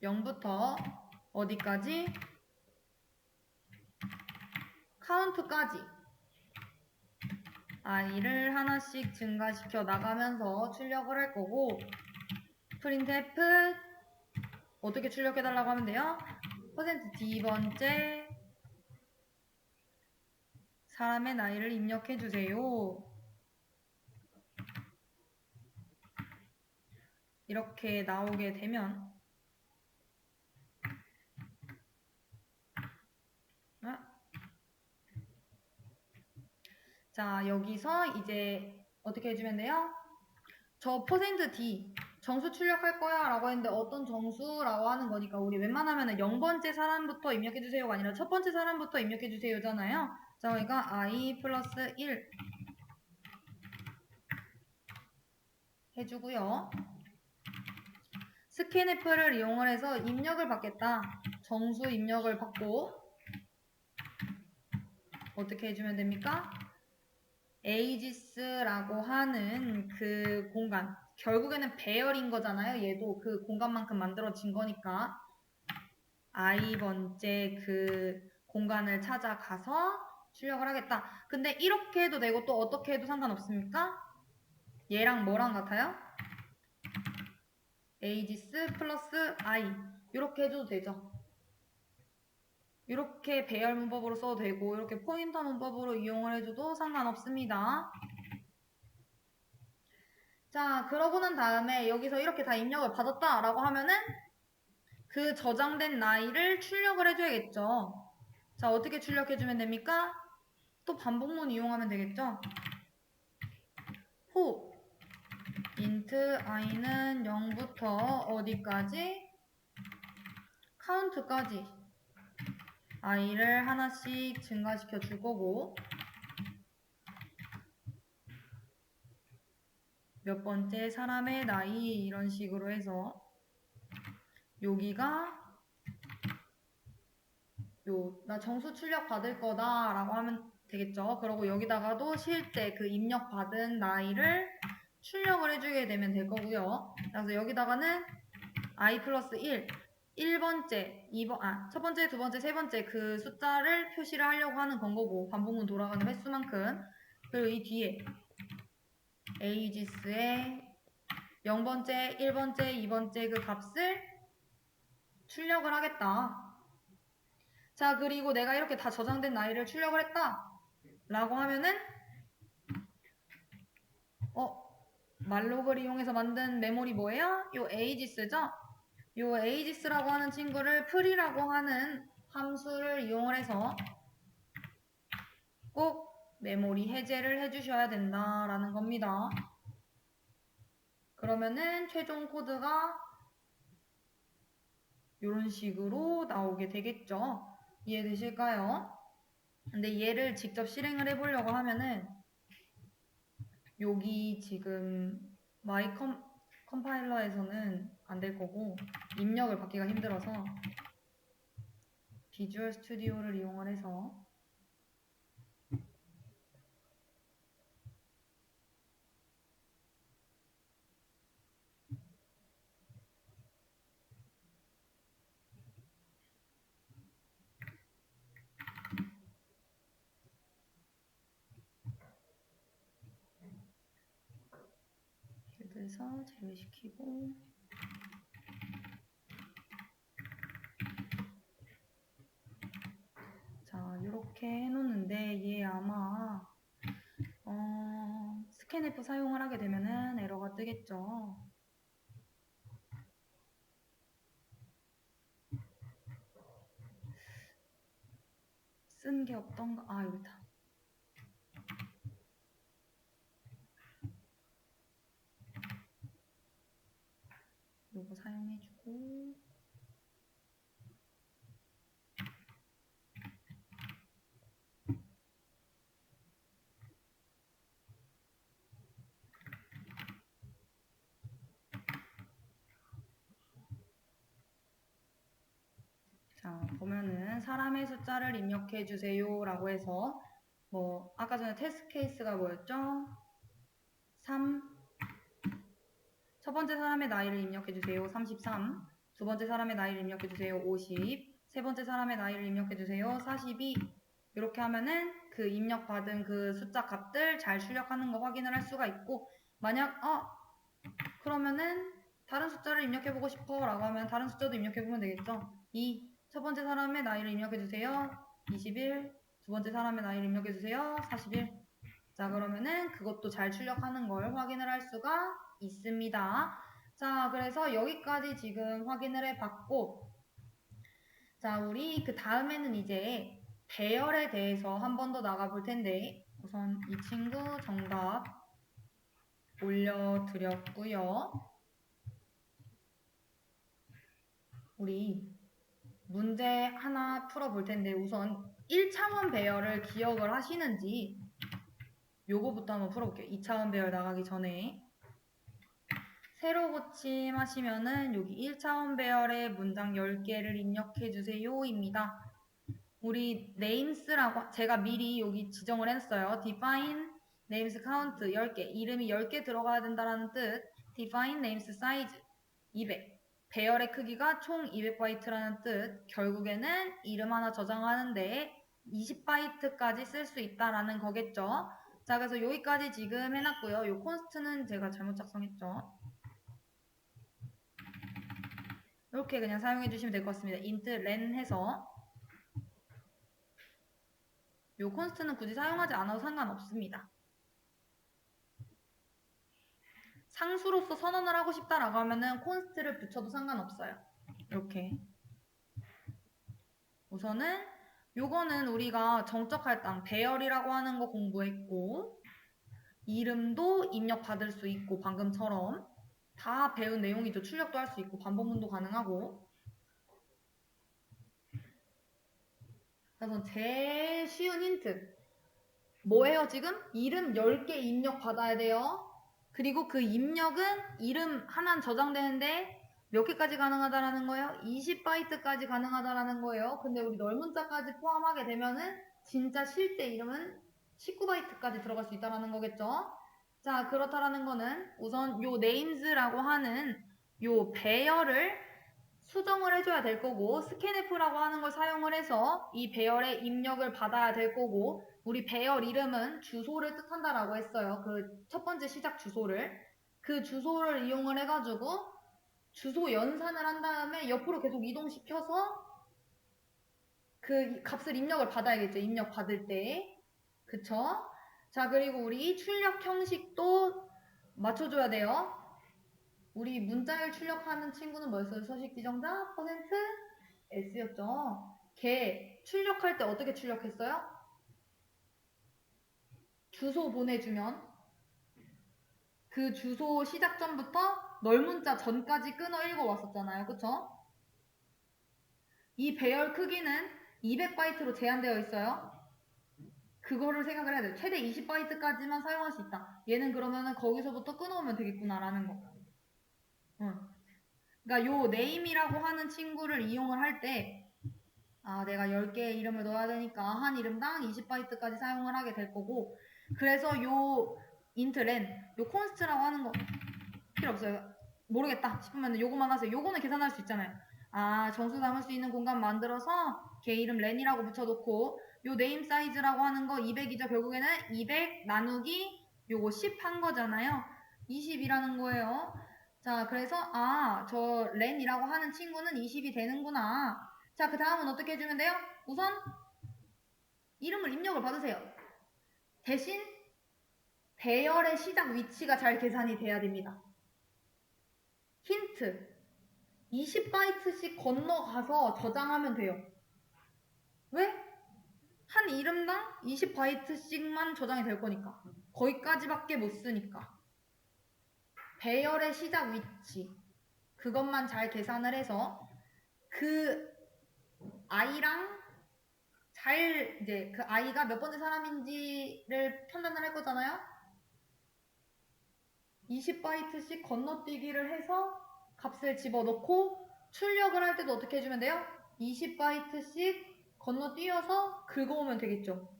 0부터 어디까지? count까지 i를 하나씩 증가시켜 나가면서 출력을 할 거고 printf 어떻게 출력해달라고 하면 돼요? %d번째 사람의 나이를 입력해주세요. 이렇게 나오게 되면 자, 여기서 이제 어떻게 해주면 돼요? 저 %d 정수 출력할 거야 라고 했는데 어떤 정수라고 하는 거니까 우리 웬만하면 0번째 사람부터 입력해주세요가 아니라 첫 번째 사람부터 입력해주세요 잖아요. 자, 그러니까 i 플러스 1 해주고요. scanf를 이용을 해서 입력을 받겠다. 정수 입력을 받고 어떻게 해주면 됩니까? ages라고 하는 그 공간 결국에는 배열인 거잖아요. 얘도 그 공간만큼 만들어진 거니까 i번째 그 공간을 찾아가서 출력을 하겠다. 근데 이렇게 해도 되고 또 어떻게 해도 상관없습니까? 얘랑 뭐랑 같아요? ages 플러스 i 이렇게 해줘도 되죠. 이렇게 배열 문법으로 써도 되고 이렇게 포인터 문법으로 이용을 해줘도 상관없습니다. 자, 그러고 난 다음에 여기서 이렇게 다 입력을 받았다라고 하면은 그 저장된 나이를 출력을 해줘야겠죠. 자, 어떻게 출력해주면 됩니까? 또 반복문 이용하면 되겠죠. 호 int i는 0부터 어디까지? 카운트까지 i를 하나씩 증가시켜 줄 거고 몇 번째 사람의 나이 이런 식으로 해서 여기가 나 정수 출력 받을 거다 라고 하면 되겠죠. 그리고 여기다가도 실제 그 입력 받은 나이를 출력을 해주게 되면 될 거고요. 그래서 여기다가는 i 플러스 1 1번째, 2번, 첫 번째, 두 번째, 세 번째 그 숫자를 표시를 하려고 하는 건 거고 반복문 돌아가는 횟수만큼 그리고 이 뒤에 ages의 0번째, 1번째, 2번째 그 값을 출력을 하겠다. 자, 그리고 내가 이렇게 다 저장된 나이를 출력을 했다 라고 하면은 말록을 이용해서 만든 메모리 뭐예요? 요 ages죠? 요 ages라고 하는 친구를 풀이라고 하는 함수를 이용을 해서 꼭 메모리 해제를 해주셔야 된다라는 겁니다. 그러면은 최종 코드가 이런 식으로 나오게 되겠죠. 이해되실까요? 근데 얘를 직접 실행을 해보려고 하면은 여기 지금 마이 컴파일러에서는 안 될 거고 입력을 받기가 힘들어서 비주얼 스튜디오를 이용을 해서 그래서 제외시키고 자 이렇게 해놓는데 얘 아마 스캔F 사용을 하게 되면은 에러가 뜨겠죠. 쓴 게 없던가? 여기다. 요거 사용해주고 자 보면은 사람의 숫자를 입력해 주세요 라고 해서 뭐 아까 전에 테스트 케이스가 뭐였죠? 3 첫 번째 사람의 나이를 입력해 주세요 33 두 번째 사람의 나이를 입력해 주세요 50 세 번째 사람의 나이를 입력해 주세요 42 이렇게 하면은 그 입력받은 그 숫자 값들 잘 출력하는 거 확인을 할 수가 있고 만약 그러면은 다른 숫자를 입력해보고 싶어 라고 하면 다른 숫자도 입력해보면 되겠죠. 2. 첫 번째 사람의 나이를 입력해주세요. 21. 두 번째 사람의 나이를 입력해주세요. 41. 자 그러면은 그것도 잘 출력하는 걸 확인을 할 수가 있습니다. 자 그래서 여기까지 지금 확인을 해봤고 자 우리 그 다음에는 이제 배열에 대해서 한 번 더 나가볼 텐데 우선 이 친구 정답 올려드렸고요. 우리 문제 하나 풀어볼 텐데 우선 1차원 배열을 기억을 하시는지 요거부터 한번 풀어볼게요. 2차원 배열 나가기 전에 세로 고침 하시면은 여기 1차원 배열의 문장 10개를 입력해주세요 입니다. 우리 names라고 제가 미리 여기 지정을 했어요. define names count 10개 이름이 10개 들어가야 된다는 뜻 define names size 200 배열의 크기가 총 200바이트라는 뜻 결국에는 이름 하나 저장하는데 20바이트까지 쓸 수 있다라는 거겠죠. 자 그래서 여기까지 지금 해놨고요. 요 콘스트는 제가 잘못 작성했죠. 이렇게 그냥 사용해 주시면 될 것 같습니다. int len 해서 요 콘스트는 굳이 사용하지 않아도 상관없습니다. 상수로서 선언을 하고 싶다라고 하면은 콘스트를 붙여도 상관없어요. 이렇게. 우선은 요거는 우리가 정적 할당 배열이라고 하는 거 공부했고, 이름도 입력받을 수 있고 방금처럼 다 배운 내용이죠. 출력도 할 수 있고 반복문도 가능하고. 그래서 제일 쉬운 힌트 뭐예요 지금? 이름 10개 입력 받아야 돼요. 그리고 그 입력은 이름 하나 저장되는데 몇 개까지 가능하다라는 거예요? 20바이트까지 가능하다라는 거예요. 근데 우리 널문자까지 포함하게 되면은 진짜 실제 이름은 19바이트까지 들어갈 수 있다라는 거겠죠. 자, 그렇다라는 거는 우선 요 names라고 하는 요 배열을 수정을 해줘야 될 거고, 스캔F라고 하는 걸 사용을 해서 이 배열의 입력을 받아야 될 거고, 우리 배열 이름은 주소를 뜻한다라고 했어요. 그 첫 번째 시작 주소를. 그 주소를 이용을 해가지고 주소 연산을 한 다음에 옆으로 계속 이동시켜서 그 값을 입력을 받아야겠죠. 입력 받을 때. 그쵸? 자, 그리고 우리 출력 형식도 맞춰줘야 돼요. 우리 문자열 출력하는 친구는 뭐였어요? 서식 지정자 %S였죠. 걔 출력할 때 어떻게 출력했어요? 주소 보내주면 그 주소 시작점부터 널문자 전까지 끊어 읽어왔었잖아요. 그쵸? 이 배열 크기는 200바이트로 제한되어 있어요. 그거를 생각을 해야 돼요. 최대 20바이트까지만 사용할 수 있다. 얘는 그러면은 거기서부터 끊어오면 되겠구나라는 거. 그러니까 요 name이라고 하는 친구를 이용을 할 때 내가 10개의 이름을 넣어야 되니까 한 이름당 20바이트까지 사용을 하게 될 거고, 그래서 요 int len, 요 const라고 하는 거 필요 없어요. 모르겠다 싶으면 요거만 하세요. 요거는 계산할 수 있잖아요. 정수 담을 수 있는 공간 만들어서 걔 이름 len이라고 붙여놓고, 요 name size라고 하는 거 200이죠. 결국에는 200 나누기 요거 10 한 거잖아요. 20이라는 거예요. 자, 그래서 저 len이라고 하는 친구는 20이 되는구나. 자, 그 다음은 어떻게 해주면 돼요? 우선 이름을 입력을 받으세요. 대신 배열의 시작 위치가 잘 계산이 돼야 됩니다. 힌트. 20바이트씩 건너가서 저장하면 돼요. 왜? 한 이름당 20바이트씩만 저장이 될 거니까. 거기까지밖에 못 쓰니까. 배열의 시작 위치. 그것만 잘 계산을 해서 그 아이랑 이제 그 아이가 몇 번째 사람인지를 판단을 할 거잖아요. 20바이트씩 건너뛰기를 해서 값을 집어넣고 출력을 할 때도 어떻게 해주면 돼요? 20바이트씩 건너뛰어서 긁어오면 되겠죠.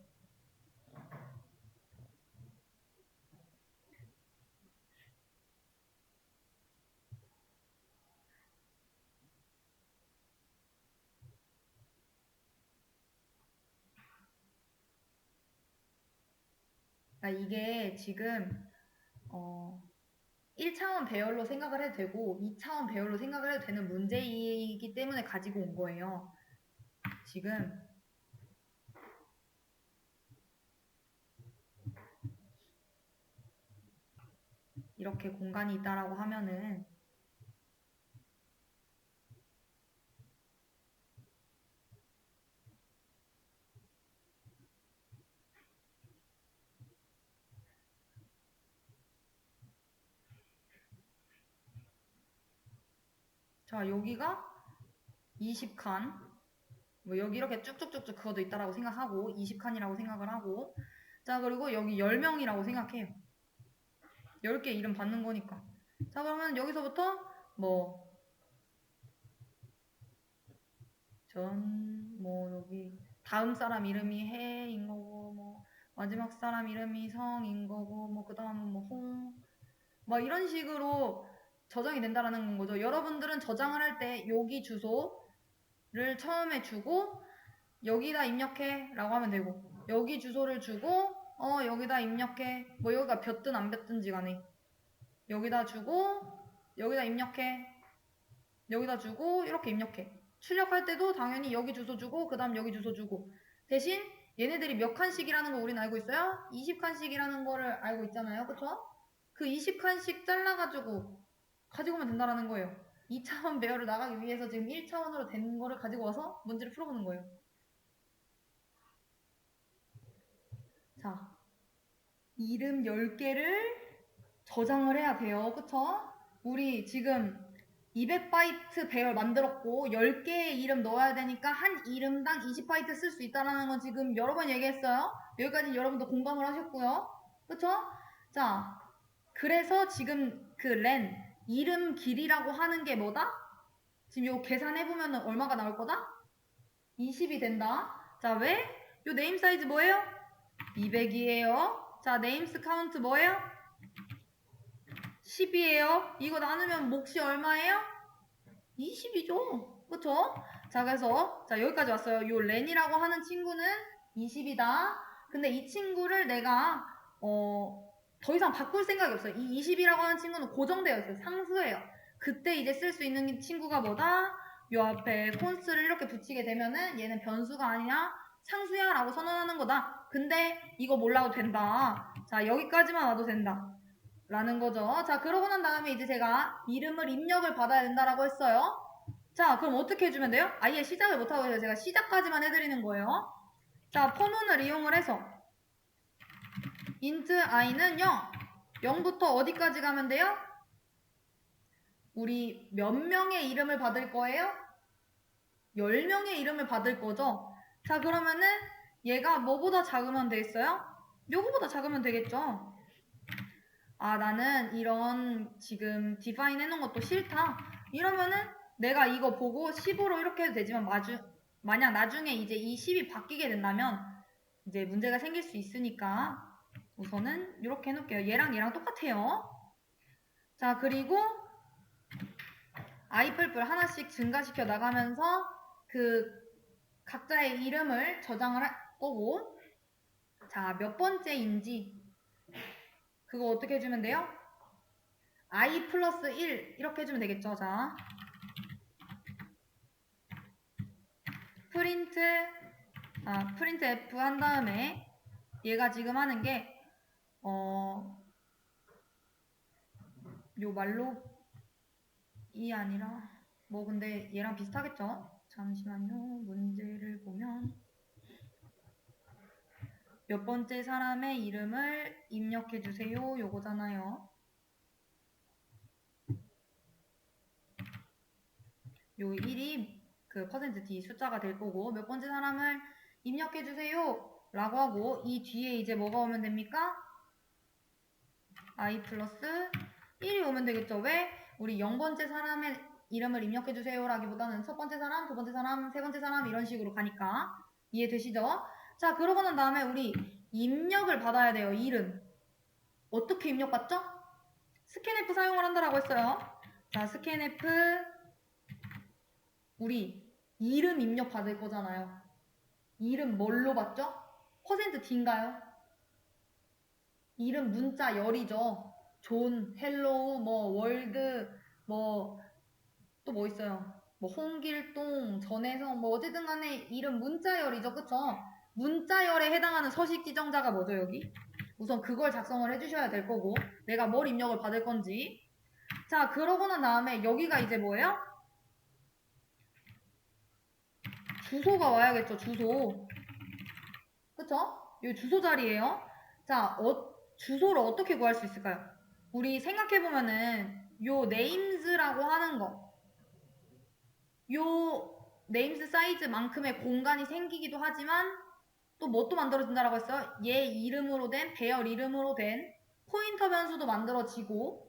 이게 지금 1차원 배열로 생각을 해도 되고 2차원 배열로 생각을 해도 되는 문제이기 때문에 가지고 온 거예요. 지금 이렇게 공간이 있다라고 하면은 자, 여기가 20칸, 뭐 여기 이렇게 쭉쭉쭉쭉 그어도 있다라고 생각하고 20칸이라고 생각을 하고, 자, 그리고 여기 10명이라고 생각해요. 10개 이름 받는 거니까. 자, 그러면 여기서부터 뭐 여기 다음 사람 이름이 해인 거고, 뭐 마지막 사람 이름이 성인 거고, 뭐 그 다음은 뭐 이런 식으로 저장이 된다라는 거죠. 여러분들은 저장을 할 때 여기 주소를 처음에 주고 여기다 입력해 라고 하면 되고, 여기 주소를 주고 여기다 입력해, 뭐 여기가 볕든 안 볕든지 간에 여기다 주고 여기다 입력해, 여기다 주고 이렇게 입력해. 출력할 때도 당연히 여기 주소 주고 그 다음 여기 주소 주고, 대신 얘네들이 몇 칸씩이라는 거 우리는 알고 있어요? 20칸씩이라는 거를 알고 있잖아요. 그쵸? 그 20칸씩 잘라가지고 가지고 오면 된다라는 거예요. 2차원 배열을 나가기 위해서 지금 1차원으로 된 거를 가지고 와서 문제를 풀어보는 거예요. 자, 이름 10개를 저장을 해야 돼요. 그쵸? 우리 지금 200바이트 배열 만들었고 10개의 이름 넣어야 되니까 한 이름당 20바이트 쓸 수 있다는 건 지금 여러 번 얘기했어요. 여기까지 여러분도 공감을 하셨고요. 그쵸? 자, 그래서 지금 그 len 이름 길이라고 하는 게 뭐다? 지금 이거 계산해보면 얼마가 나올 거다? 20이 된다. 자, 왜? 요 네임 사이즈 뭐예요? 200이에요. 자, 네임스 카운트 뭐예요? 10이에요. 이거 나누면 몫이 얼마예요? 20이죠. 그쵸? 자, 그래서 자 여기까지 왔어요. 요 렌이라고 하는 친구는 20이다. 근데 이 친구를 내가 더 이상 바꿀 생각이 없어요. 이 20이라고 하는 친구는 고정되어 있어요. 상수예요. 그때 이제 쓸 수 있는 친구가 뭐다? 요 앞에 콘스를 이렇게 붙이게 되면은 얘는 변수가 아니야 상수야 라고 선언하는 거다. 근데 이거 몰라도 된다. 자, 여기까지만 와도 된다. 라는 거죠. 자, 그러고 난 다음에 이제 제가 이름을 입력을 받아야 된다라고 했어요. 자, 그럼 어떻게 해주면 돼요? 아예 시작을 못하고 해서 제가 시작까지만 해드리는 거예요. 자, 포문을 이용을 해서 int i는 0, 0부터 어디까지 가면 돼요? 우리 몇 명의 이름을 받을 거예요? 10명의 이름을 받을 거죠. 자, 그러면은 얘가 뭐보다 작으면 되겠어요? 요거보다 작으면 되겠죠. 아, 나는 이런 지금 디파인 해놓은 것도 싫다. 이러면은 내가 이거 보고 10으로 이렇게 해도 되지만 만약 나중에 이제 이 10이 바뀌게 된다면 이제 문제가 생길 수 있으니까 우선은 이렇게 해놓을게요. 얘랑 똑같아요. 자, 그리고 아이플플 하나씩 증가시켜 나가면서 그 각자의 이름을 저장을 할 거고, 자, 몇 번째인지 그거 어떻게 해주면 돼요? i 플러스 1 이렇게 해주면 되겠죠. 자, 프린트 F 한 다음에 얘가 지금 하는 게 요 말로 이 아니라 뭐 근데 얘랑 비슷하겠죠? 잠시만요. 문제를 보면 몇 번째 사람의 이름을 입력해 주세요. 요거잖아요. 요 1이 그 %d 숫자가 될 거고 몇 번째 사람을 입력해 주세요. 라고 하고 이 뒤에 이제 뭐가 오면 됩니까? i 플러스 1이 오면 되겠죠. 왜? 우리 0번째 사람의 이름을 입력해 주세요 라기보다는 첫 번째 사람, 두 번째 사람, 세 번째 사람 이런 식으로 가니까 이해되시죠? 자, 그러고 난 다음에 우리 입력을 받아야 돼요. 이름. 어떻게 입력받죠? 스캔F 사용을 한다라고 했어요. 자, 스캔F 우리 이름 입력 받을 거잖아요. 이름 뭘로 받죠? %d인가요? 이름 문자 열이죠. 존, 헬로우, 뭐 월드, 뭐 또 뭐 있어요? 뭐 홍길동, 전혜성, 뭐 어쨌든 간에 이름 문자열이죠. 그쵸? 문자열에 해당하는 서식 지정자가 뭐죠, 여기? 우선 그걸 작성을 해주셔야 될 거고 내가 뭘 입력을 받을 건지. 자, 그러고 난 다음에 여기가 이제 뭐예요? 주소가 와야겠죠. 주소. 그쵸? 이 주소 자리예요. 자, 주소를 어떻게 구할 수 있을까요? 우리 생각해보면은 요 names라고 하는 거 요 네임스 사이즈만큼의 공간이 생기기도 하지만 또 뭐 또 만들어진다라고 했어요? 얘 이름으로 된 배열 이름으로 된 포인터 변수도 만들어지고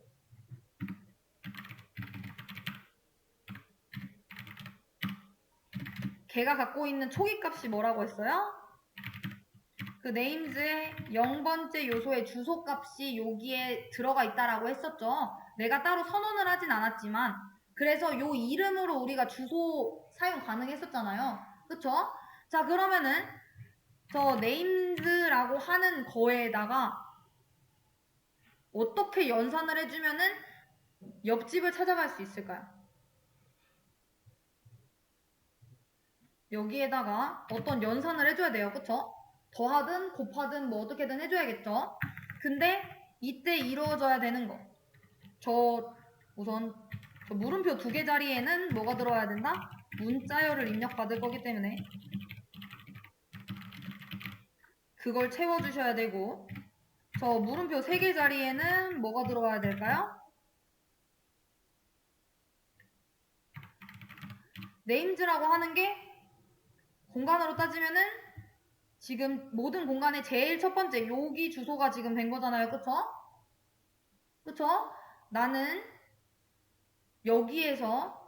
걔가 갖고 있는 초기 값이 뭐라고 했어요? 그 네임즈의 0번째 요소의 주소 값이 여기에 들어가 있다라고 했었죠. 내가 따로 선언을 하진 않았지만 그래서 요 이름으로 우리가 주소 사용 가능했었잖아요. 그쵸? 자, 그러면은 저 names라고 하는 거에다가 어떻게 연산을 해주면은 옆집을 찾아갈 수 있을까요? 여기에다가 어떤 연산을 해줘야 돼요. 그쵸? 더하든 곱하든 뭐 어떻게든 해줘야겠죠? 근데 이때 이루어져야 되는 거. 우선 저 물음표 2개 자리에는 뭐가 들어와야 된다? 문자열을 입력받을 거기 때문에 그걸 채워주셔야 되고, 저 물음표 3개 자리에는 뭐가 들어와야 될까요? 네임즈라고 하는 게 공간으로 따지면은 지금 모든 공간의 제일 첫 번째 여기 주소가 지금 된 거잖아요. 그쵸? 그쵸? 나는 여기에서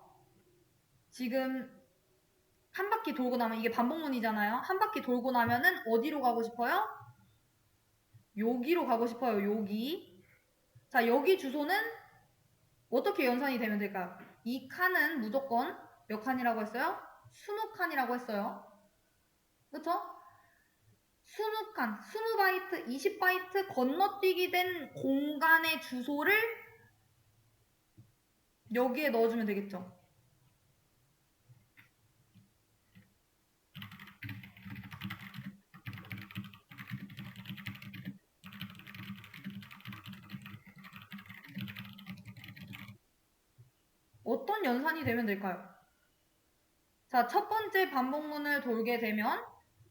지금 한 바퀴 돌고 나면 이게 반복문이잖아요. 한 바퀴 돌고 나면은 어디로 가고 싶어요? 여기로 가고 싶어요. 여기. 자, 여기 주소는 어떻게 연산이 되면 될까요? 이 칸은 무조건 몇 칸이라고 했어요? 20칸이라고 했어요. 그쵸? 20칸, 20바이트, 20바이트 건너뛰기 된 공간의 주소를 여기에 넣어주면 되겠죠. 어떤 연산이 되면 될까요? 자, 첫 번째 반복문을 돌게 되면,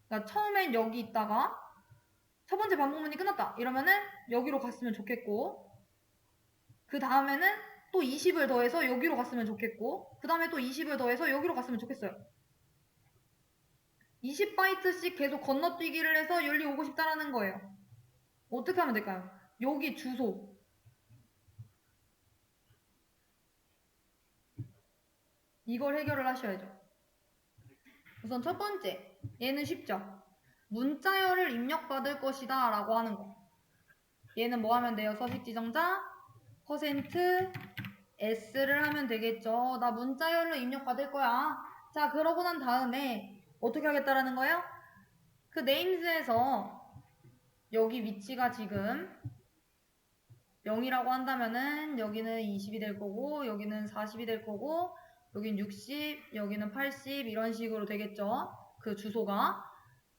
그러니까 처음엔 여기 있다가 첫 번째 반복문이 끝났다. 이러면은 여기로 갔으면 좋겠고, 그 다음에는 또 20을 더해서 여기로 갔으면 좋겠고, 그 다음에 또 20을 더해서 여기로 갔으면 좋겠어요. 20바이트씩 계속 건너뛰기를 해서 여기 오고 싶다라는 거예요. 어떻게 하면 될까요? 여기 주소. 이걸 해결을 하셔야죠. 우선 첫 번째, 얘는 쉽죠? 문자열을 입력받을 것이다 라고 하는 거. 얘는 뭐 하면 돼요? 서식 지정자 %s를 하면 되겠죠. 나 문자열로 입력받을 거야. 자, 그러고 난 다음에 어떻게 하겠다라는 거예요? 그 names에서 여기 위치가 지금 0이라고 한다면은 여기는 20이 될 거고, 여기는 40이 될 거고, 여긴 60, 여기는 80 이런 식으로 되겠죠. 그 주소가.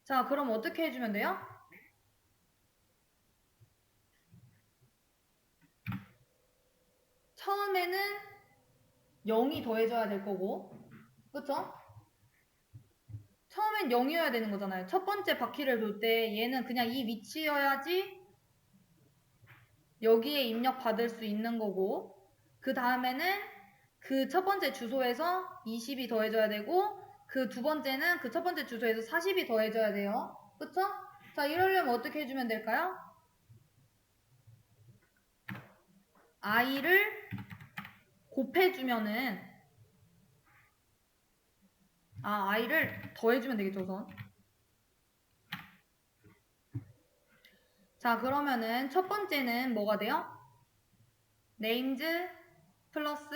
자, 그럼 어떻게 해주면 돼요? 처음에는 0이 더해져야 될 거고, 그쵸? 처음엔 0이어야 되는 거잖아요. 첫 번째 바퀴를 돌 때 얘는 그냥 이 위치여야지 여기에 입력 받을 수 있는 거고, 그 다음에는 그 첫 번째 주소에서 20이 더해져야 되고, 그 두 번째는 그 첫 번째 주소에서 40이 더해져야 돼요. 그쵸? 자, 이러려면 어떻게 해주면 될까요? i를 곱해주면은, i를 더해주면 되겠죠, 우선. 자, 그러면은 첫 번째는 뭐가 돼요? names 플러스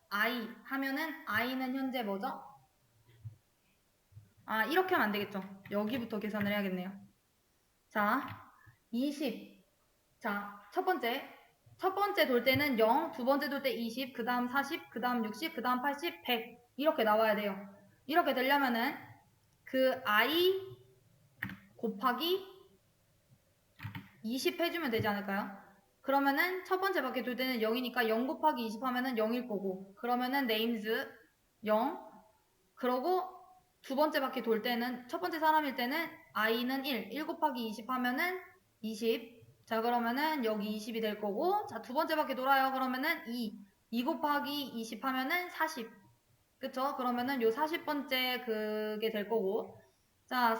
i 하면은 i는 현재 뭐죠? 이렇게 하면 안 되겠죠. 여기부터 계산을 해야겠네요. 자, 20. 자, 첫 번째 돌 때는 0, 두 번째 돌 때 20, 그 다음 40, 그 다음 60, 그 다음 80, 100 이렇게 나와야 돼요. 이렇게 되려면은 그 i 곱하기 20 해주면 되지 않을까요? 그러면은 첫 번째 바퀴 돌 때는 0이니까 0 곱하기 20 하면은 0일 거고, 그러면은 names 0, 그러고 두 번째 바퀴 돌 때는 첫 번째 사람일 때는 i는 1 곱하기 20 하면은 20. 자, 그러면은 여기 20이 될 거고, 자, 두 번째 바퀴 돌아요. 그러면은 2 곱하기 20 하면은 40. 그쵸? 그러면은 요 40번째 그게 될 거고, 자,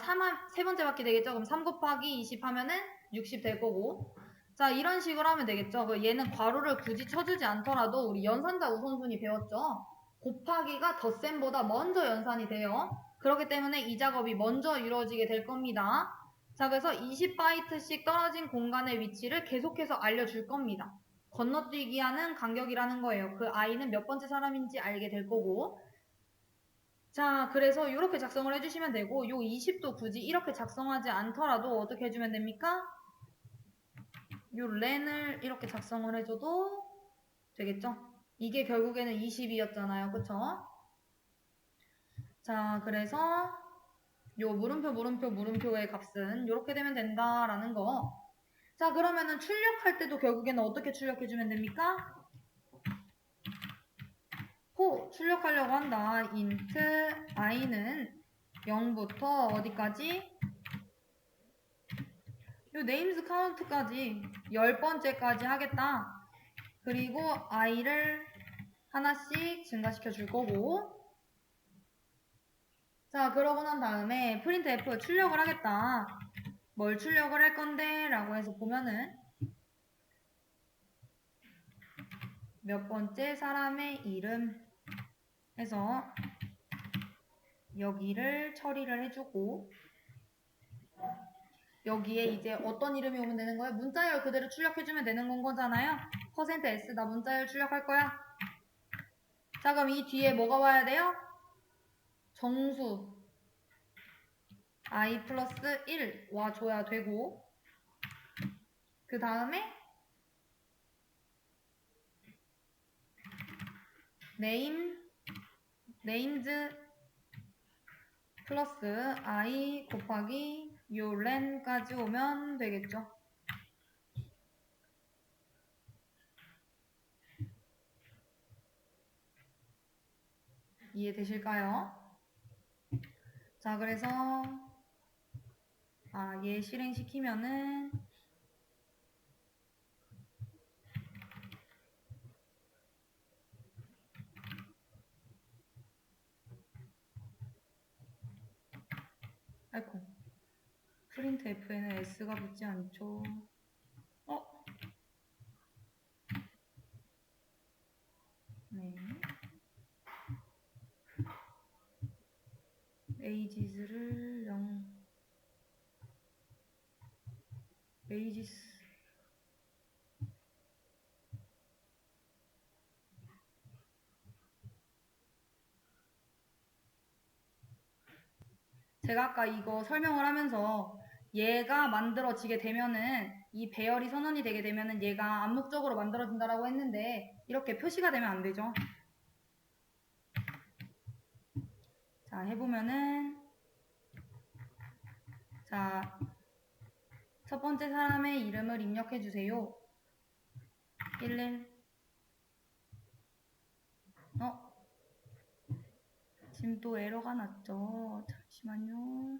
세 번째 바퀴 되겠죠? 그럼 3 곱하기 20 하면은 60 될 거고, 자, 이런 식으로 하면 되겠죠? 얘는 괄호를 굳이 쳐주지 않더라도 우리 연산자 우선순위 배웠죠? 곱하기가 덧셈보다 먼저 연산이 돼요. 그렇기 때문에 이 작업이 먼저 이루어지게 될 겁니다. 자, 그래서 20바이트씩 떨어진 공간의 위치를 계속해서 알려줄 겁니다. 건너뛰기 하는 간격이라는 거예요. 그 i는 몇 번째 사람인지 알게 될 거고. 자, 그래서 이렇게 작성을 해주시면 되고, 요 20도 굳이 이렇게 작성하지 않더라도 어떻게 해주면 됩니까? 요 렌을 이렇게 작성을 해줘도 되겠죠? 이게 결국에는 20이었잖아요. 그쵸? 자, 그래서 요 물음표의 값은 이렇게 되면 된다라는 거. 자, 그러면은 출력할 때도 결국에는 어떻게 출력해주면 됩니까? 출력하려고 한다. int i는 0부터 어디까지? 요 names count까지 10번째까지 하겠다. 그리고 i를 하나씩 증가시켜 줄 거고, 자, 그러고 난 다음에 printf 출력을 하겠다. 뭘 출력을 할 건데? 라고 해서 보면은 몇 번째 사람의 이름 해서 여기를 처리를 해주고, 여기에 이제 어떤 이름이 오면 되는 거예요? 문자열 그대로 출력해주면 되는 건 거잖아요. %s 나 문자열 출력할 거야. 자, 그럼 이 뒤에 뭐가 와야 돼요? 정수 i 플러스 1 와줘야 되고, 그 다음에 names 플러스 i 곱하기 요 len까지 오면 되겠죠. 이해되실까요? 자, 그래서 얘 실행시키면은 아이고, printf에는 s가 붙지 않죠. 네. ages를 0 ages 제가 아까 이거 설명을 하면서 얘가 만들어지게 되면은 이 배열이 선언이 되게 되면은 얘가 암묵적으로 만들어진다라고 했는데 이렇게 표시가 되면 안 되죠. 자, 해보면은 자, 첫 번째 사람의 이름을 입력해 주세요. 11 지금 또 에러가 났죠. 잠시만요.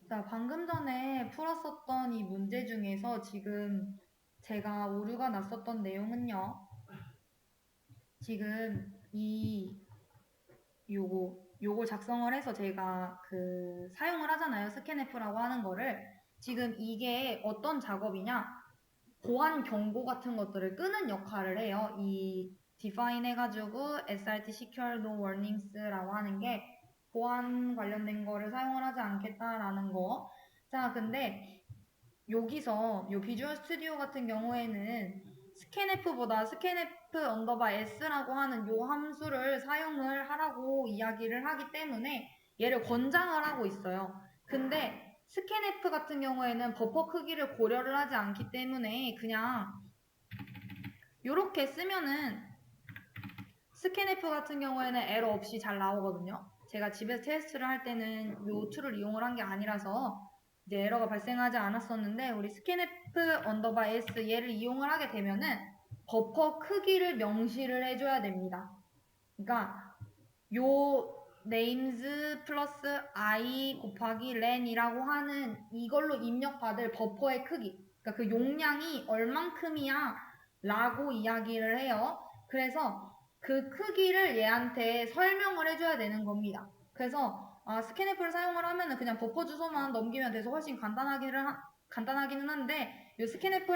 자, 방금 전에 풀었었던 이 문제 중에서 지금 제가 오류가 났었던 내용은요. 지금 요거 작성을 해서 제가 사용을 하잖아요. 스캔F라고 하는 거를. 지금 이게 어떤 작업이냐? 보안 경고 같은 것들을 끄는 역할을 해요. 이 define 해가지고 SRT secure no warnings라고 하는 게 보안 관련된 거를 사용을 하지 않겠다라는 거. 자, 근데 여기서 요 비주얼 스튜디오 같은 경우에는 스캔F보다 스캔F 언더바 S라고 하는 요 함수를 사용을 하라고 이야기를 하기 때문에 얘를 권장을 하고 있어요. 근데 스캔F 같은 경우에는 버퍼 크기를 고려를 하지 않기 때문에 그냥 요렇게 쓰면은 스캔F 같은 경우에는 에러 없이 잘 나오거든요. 제가 집에서 테스트를 할 때는 요 툴을 이용을 한 게 아니라서 이제 에러가 발생하지 않았었는데 우리 scanf 언더바 s 얘를 이용을 하게 되면은 버퍼 크기를 명시를 해줘야 됩니다. 그러니까 요 names 플러스 i 곱하기 len이라고 하는 이걸로 입력받을 버퍼의 크기, 그러니까 그 용량이 얼만큼이야 라고 이야기를 해요. 그래서 그 크기를 얘한테 설명을 해줘야 되는 겁니다. 그래서 스캔F를 사용을 하면은 그냥 버퍼 주소만 넘기면 돼서 훨씬 간단하기는 한데 이 스캔F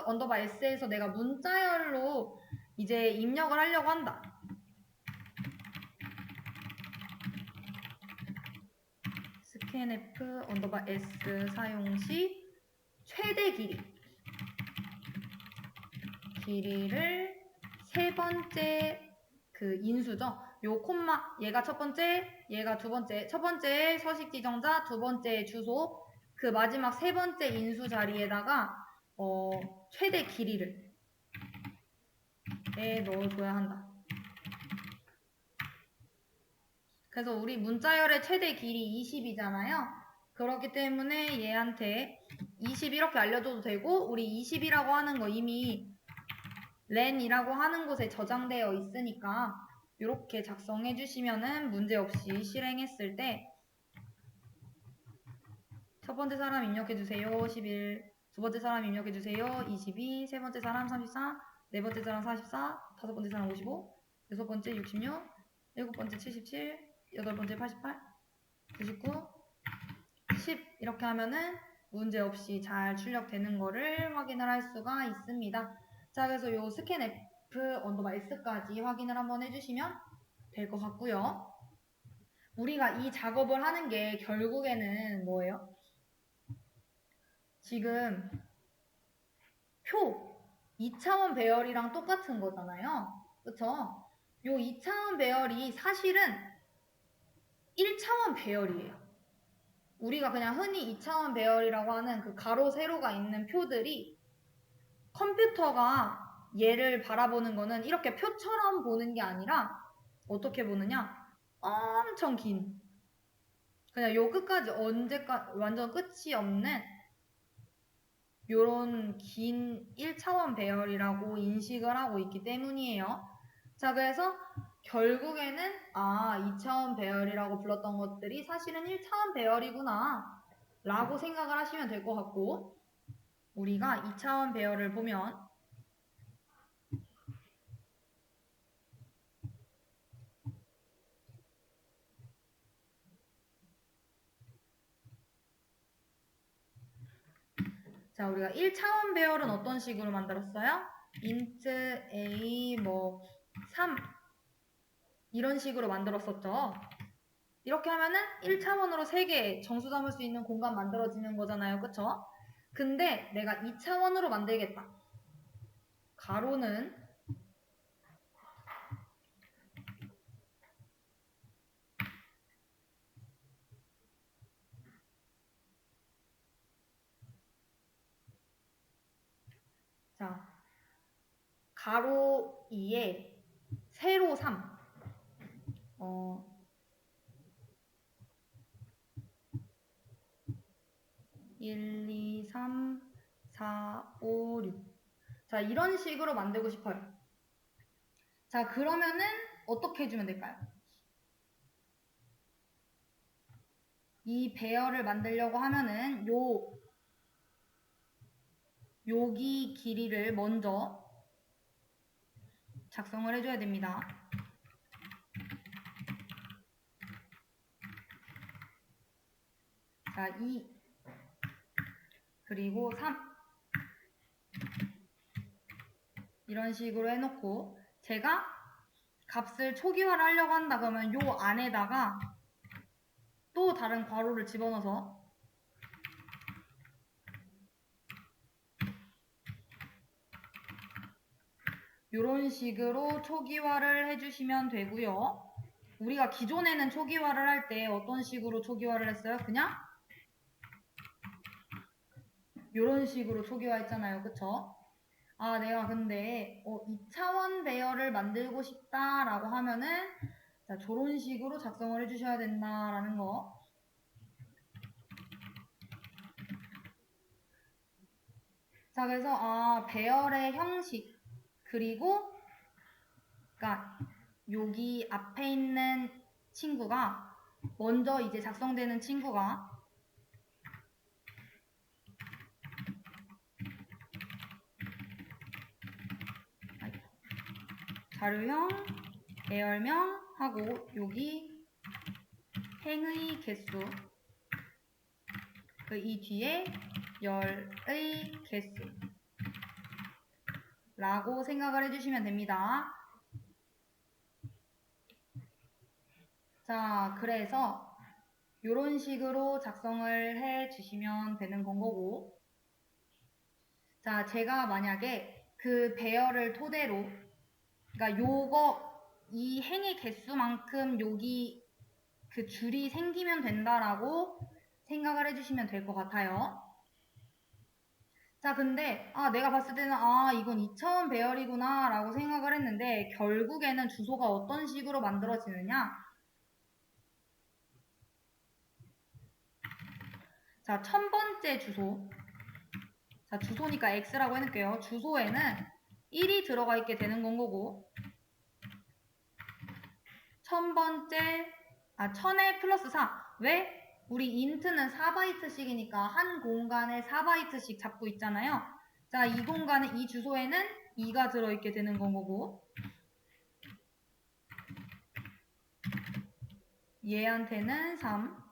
언더바 s에서 내가 문자열로 이제 입력을 하려고 한다. scanf 언더바 s 사용 시 최대 길이를 세 번째 인수죠. 요 콤마 얘가 첫 번째, 얘가 두 번째. 첫 번째 서식 지정자, 두 번째 주소. 그 마지막 세 번째 인수 자리에다가 최대 길이를 넣어줘야 한다. 그래서 우리 문자열의 최대 길이 20이잖아요. 그렇기 때문에 얘한테 20 이렇게 알려줘도 되고, 우리 20이라고 하는 거 이미 렌이라고 하는 곳에 저장되어 있으니까 이렇게 작성해 주시면은 문제없이 실행했을 때 첫 번째 사람 입력해 주세요. 11. 두 번째 사람 입력해 주세요. 22. 세 번째 사람 34. 네 번째 사람 44. 다섯 번째 사람 55. 여섯 번째 66. 일곱 번째 77. 여덟 번째 88. 99. 10 이렇게 하면은 문제없이 잘 출력되는 거를 확인을 할 수가 있습니다. 자, 그래서 요 scanf _s까지 확인을 한번 해주시면 될 것 같고요. 우리가 이 작업을 하는 게 결국에는 뭐예요? 지금 표 2차원 배열이랑 똑같은 거잖아요. 그쵸? 요 2차원 배열이 사실은 1차원 배열이에요. 우리가 그냥 흔히 2차원 배열이라고 하는 그 가로 세로가 있는 표들이 컴퓨터가 얘를 바라보는 거는 이렇게 표처럼 보는 게 아니라 어떻게 보느냐? 엄청 긴, 그냥 요 끝까지 언제까지 완전 끝이 없는 요런 긴 1차원 배열이라고 인식을 하고 있기 때문이에요. 자, 그래서 결국에는 2차원 배열이라고 불렀던 것들이 사실은 1차원 배열이구나 라고 생각을 하시면 될 것 같고, 우리가 2차원 배열을 보면 자, 우리가 1차원 배열은 어떤 식으로 만들었어요? int a 3 이런 식으로 만들었었죠. 이렇게 하면은 1차원으로 3개 정수 담을 수 있는 공간 만들어지는 거잖아요. 그쵸? 근데 내가 2차원으로 만들겠다. 가로는 자, 가로 2에 세로 3 1, 2, 3, 4, 5, 6 자, 이런 식으로 만들고 싶어요. 자, 그러면은 어떻게 해주면 될까요? 이 배열을 만들려고 하면은 여기 길이를 먼저 작성을 해줘야 됩니다. 자, 2 그리고 3 이런 식으로 해놓고 제가 값을 초기화를 하려고 한다 그러면 요 안에다가 또 다른 괄호를 집어넣어서 이런 식으로 초기화를 해주시면 되고요. 우리가 기존에는 초기화를 할 때 어떤 식으로 초기화를 했어요? 그냥 이런 식으로 초기화 했잖아요. 그쵸? 내가 근데 2차원 배열을 만들고 싶다라고 하면은 자, 저런 식으로 작성을 해주셔야 된다라는 거. 자, 그래서 배열의 형식 그리고 그러니까 여기 앞에 있는 친구가 먼저 이제 작성되는 친구가 자료형, 배열명 하고 여기 행의 개수 이 뒤에 열의 개수 라고 생각을 해주시면 됩니다. 자, 그래서 이런 식으로 작성을 해 주시면 되는 건 거고, 자, 제가 만약에 그 배열을 토대로 그러니까 이 행의 개수만큼 여기 그 줄이 생기면 된다라고 생각을 해주시면 될 것 같아요. 자, 근데 내가 봤을 때는 이건 2차원 배열이구나 라고 생각을 했는데 결국에는 주소가 어떤 식으로 만들어지느냐? 자, 1000번째 주소. 자, 주소니까 x라고 해놓을게요. 주소에는 1이 들어가 있게 되는 건 거고 1000에 플러스 4. 왜? 우리 int는 4바이트씩이니까 한 공간에 4바이트씩 잡고 있잖아요. 자, 이 공간에 이 주소에는 2가 들어있게 되는 건 거고 얘한테는 3.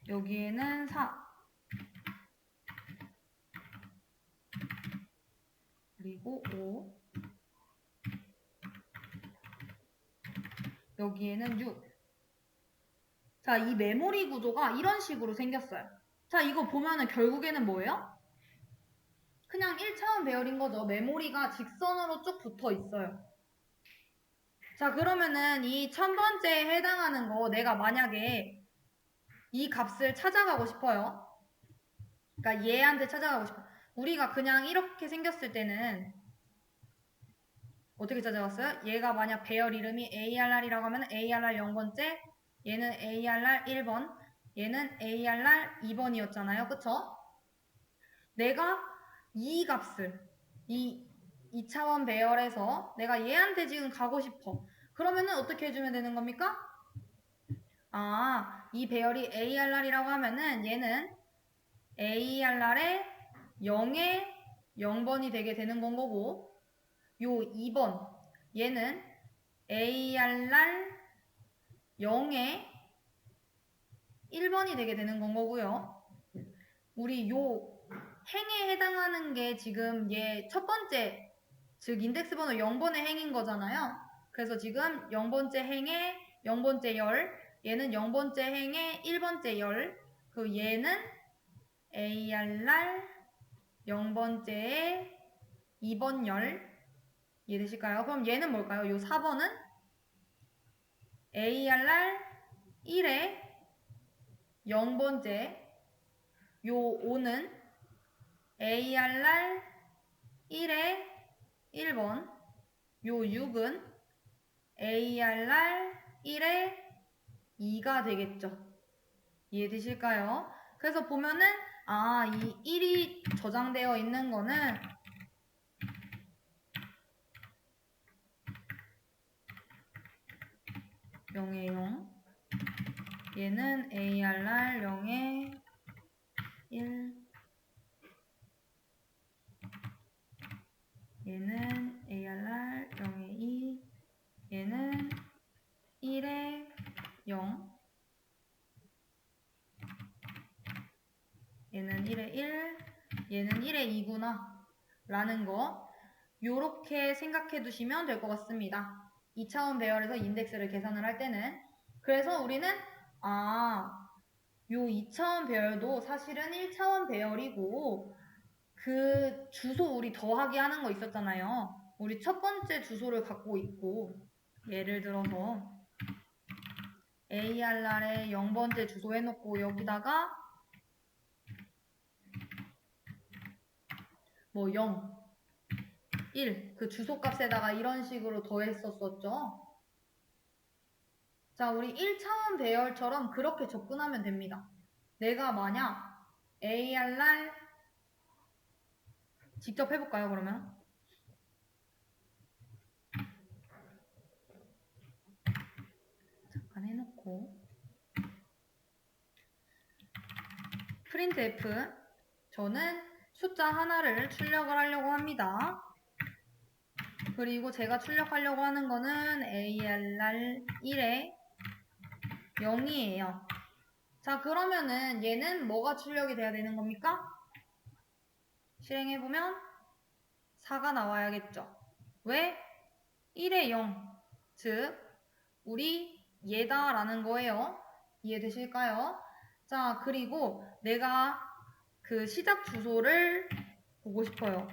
여기에는 4. 그리고 5. 여기에는 6. 자, 이 메모리 구조가 이런 식으로 생겼어요. 자, 이거 보면은 결국에는 뭐예요? 그냥 1차원 배열인 거죠. 메모리가 직선으로 쭉 붙어 있어요. 자, 그러면은 이 1000번째에 해당하는 거 내가 만약에 이 값을 찾아가고 싶어요. 그러니까 얘한테 찾아가고 싶어. 우리가 그냥 이렇게 생겼을 때는 어떻게 찾아갔어요? 얘가 만약 배열 이름이 ARR이라고 하면 ARR 0번째, 얘는 ARR 1번, 얘는 ARR 2번이었잖아요. 그쵸? 내가 이 값을, 이 2차원 배열에서 내가 얘한테 지금 가고 싶어. 그러면은 어떻게 해주면 되는 겁니까? 이 배열이 ARR이라고 하면은 얘는 ARR의 0에 0번이 되게 되는 건 거고 요 2번 얘는 ARR 0에 1번이 되게 되는 건 거고요. 우리 요 행에 해당하는 게 지금 얘 첫 번째 즉 인덱스 번호 0번의 행인 거잖아요. 그래서 지금 0번째 행에 0번째 열 얘는 0번째 행에 1번째 열 그 얘는 ARR 0번째에 2번 열 이해되실까요? 그럼 얘는 뭘까요? 요 4번은 ARR 1에 0번째 요 5는 ARR 1에 1번 요 6은 ARR 1에 2가 되겠죠. 이해되실까요? 그래서 보면은 이 1이 저장되어 있는 거는 (0에 0) 얘는 ARR 0에 1 얘는 ARR 0에 2 얘는 1에 0 얘는 1에 1 얘는 1에 2구나 라는 거 요렇게 생각해 두시면 될 것 같습니다. 2차원 배열에서 인덱스를 계산을 할 때는 그래서 우리는 요 2차원 배열도 사실은 1차원 배열이고 그 주소 우리 더하기 하는 거 있었잖아요. 우리 첫 번째 주소를 갖고 있고 예를 들어서 ARR에 0번째 주소 해놓고 여기다가 뭐 0, 1 그 주소값에다가 이런 식으로 더했었었죠. 자, 우리 1차원 배열처럼 그렇게 접근하면 됩니다. 내가 만약 ARR 직접 해볼까요, 그러면? 잠깐 해놓고 printf 저는 숫자 하나를 출력을 하려고 합니다. 그리고 제가 출력하려고 하는 거는 ARR 1에 0이에요. 자, 그러면은 얘는 뭐가 출력이 돼야 되는 겁니까? 실행해보면 4가 나와야겠죠. 왜? 1에 0. 즉, 우리 얘다라는 거예요. 이해되실까요? 자, 그리고 내가 그 시작 주소를 보고 싶어요.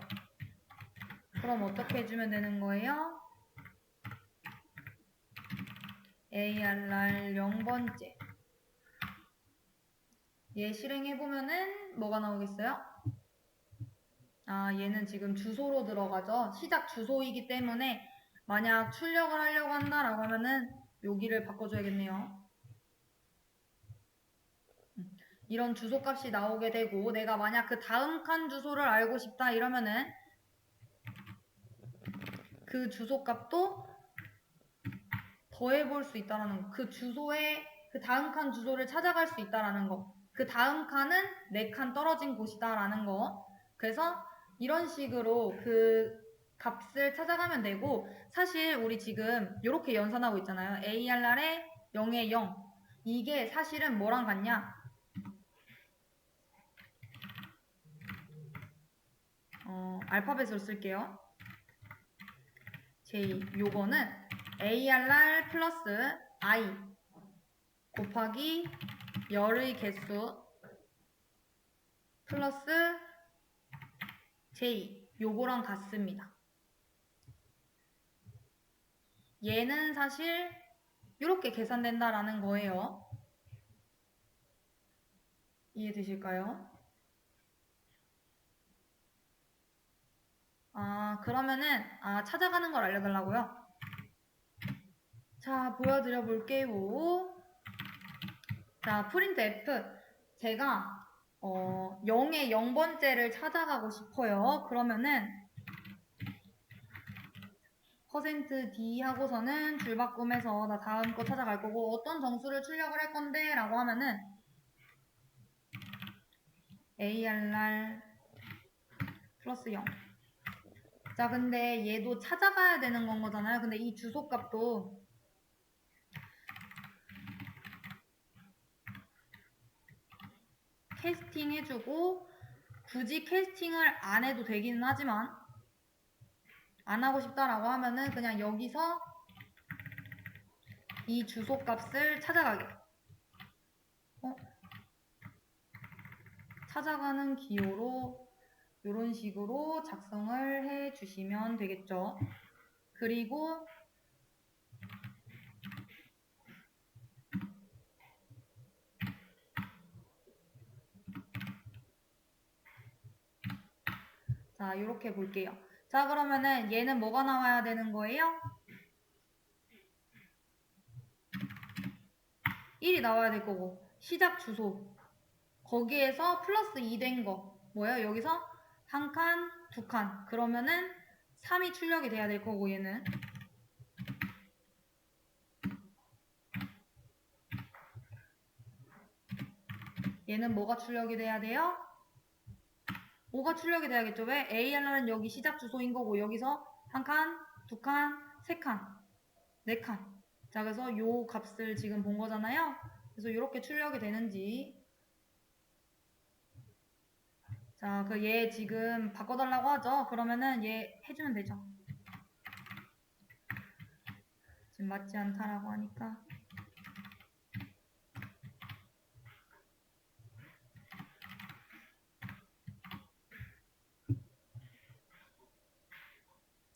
그럼 어떻게 해주면 되는 거예요? ARR 0번째. 얘 실행해보면은 뭐가 나오겠어요? 아, 얘는 지금 주소로 들어가죠. 시작 주소이기 때문에 만약 출력을 하려고 한다라고 하면은 여기를 바꿔줘야겠네요. 이런 주소 값이 나오게 되고, 내가 만약 그 다음 칸 주소를 알고 싶다 이러면은 그 주소 값도 더해볼 수 있다라는 거. 그 주소에 그 다음 칸 주소를 찾아갈 수 있다라는 거. 그 다음 칸은 4칸 떨어진 곳이다라는 거. 그래서 이런 식으로 그 값을 찾아가면 되고, 사실 우리 지금 이렇게 연산하고 있잖아요. ARR에 0에 0. 이게 사실은 뭐랑 같냐? 알파벳으로 쓸게요. J. 요거는 ARR 플러스 I 곱하기 열의 개수 플러스 J. 요거랑 같습니다. 얘는 사실 이렇게 계산된다라는 거예요. 이해되실까요? 그러면은 찾아가는 걸 알려달라고요? 자, 보여드려 볼게요. 자, printf. 제가 0의 0번째를 찾아가고 싶어요. 그러면은 %d 하고서는 줄바꿈해서 나 다음 거 찾아갈 거고, 어떤 정수를 출력을 할 건데 라고 하면은 ARR 플러스 0. 자, 근데 얘도 찾아가야 되는 건 거잖아요. 근데 이 주소값도 캐스팅 해주고, 굳이 캐스팅을 안 해도 되기는 하지만 안 하고 싶다라고 하면은 그냥 여기서 이 주소값을 찾아가게. 찾아가는 기호로 이런 식으로 작성을 해 주시면 되겠죠. 그리고 자, 이렇게 볼게요. 자, 그러면은 얘는 뭐가 나와야 되는 거예요? 1이 나와야 될 거고, 시작 주소 거기에서 플러스 2 된 거 뭐예요? 여기서 한 칸, 두 칸. 그러면은 3이 출력이 돼야 될 거고, 얘는 뭐가 출력이 돼야 돼요? 5가 출력이 돼야겠죠. 왜? ARR은 여기 시작 주소인 거고, 여기서 한 칸, 두 칸, 세 칸, 네 칸. 자, 그래서 요 값을 지금 본 거잖아요. 그래서 이렇게 출력이 되는지. 자, 그 얘 지금 바꿔달라고 하죠. 그러면은 얘 해주면 되죠. 지금 맞지 않다라고 하니까.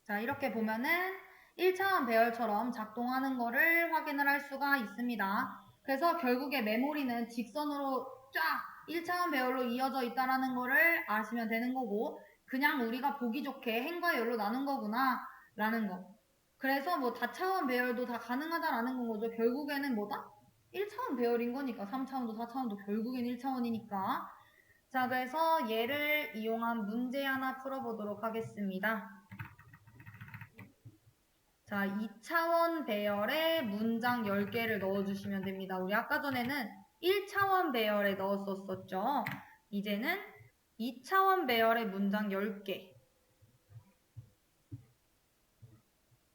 자, 이렇게 보면은 1차원 배열처럼 작동하는 거를 확인을 할 수가 있습니다. 그래서 결국에 메모리는 직선으로 쫙 1차원 배열로 이어져 있다라는 거를 아시면 되는 거고, 그냥 우리가 보기 좋게 행과 열로 나눈 거구나 라는 거. 그래서 뭐 다차원 배열도 다 가능하다라는 건 거죠. 결국에는 뭐다? 1차원 배열인 거니까. 3차원도 4차원도 결국엔 1차원이니까. 자, 그래서 얘를 이용한 문제 하나 풀어보도록 하겠습니다. 자, 2차원 배열에 문장 10개를 넣어주시면 됩니다. 우리 아까 전에는 1차원 배열에 넣었었죠. 이제는 2차원 배열의 문장 10개.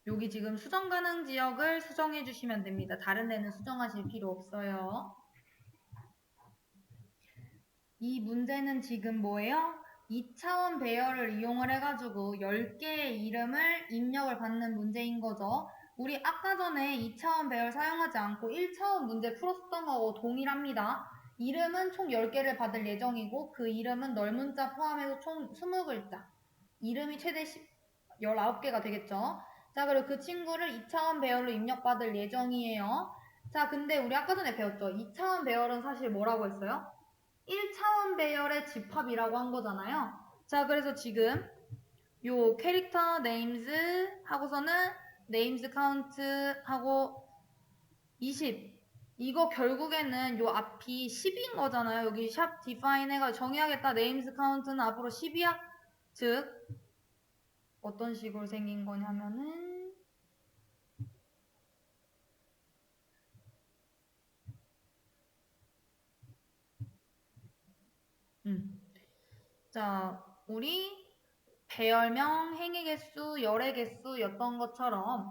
여기 지금 수정 가능 지역을 수정해 주시면 됩니다. 다른 데는 수정하실 필요 없어요. 이 문제는 지금 뭐예요? 2차원 배열을 이용을 해가지고 10개의 이름을 입력을 받는 문제인 거죠. 우리 아까 전에 2차원 배열 사용하지 않고 1차원 문제 풀었던 거하고 동일합니다. 이름은 총 10개를 받을 예정이고, 그 이름은 넓문자 포함해서 총 20글자. 이름이 최대 19개가 되겠죠. 자, 그리고 그 친구를 2차원 배열로 입력받을 예정이에요. 자, 근데 우리 아까 전에 배웠죠? 2차원 배열은 사실 뭐라고 했어요? 1차원 배열의 집합이라고 한 거잖아요. 자, 그래서 지금 요 캐릭터 네임즈 하고서는 네임즈 카운트 하고 20 이거 결국에는 요 앞이 10인 거잖아요. 여기 샵 디파인 해가 정의하겠다. 네임즈 카운트는 앞으로 10이야. 즉 어떤 식으로 생긴 거냐면은 자, 우리 배열명, 행의 개수, 열의 개수였던 것처럼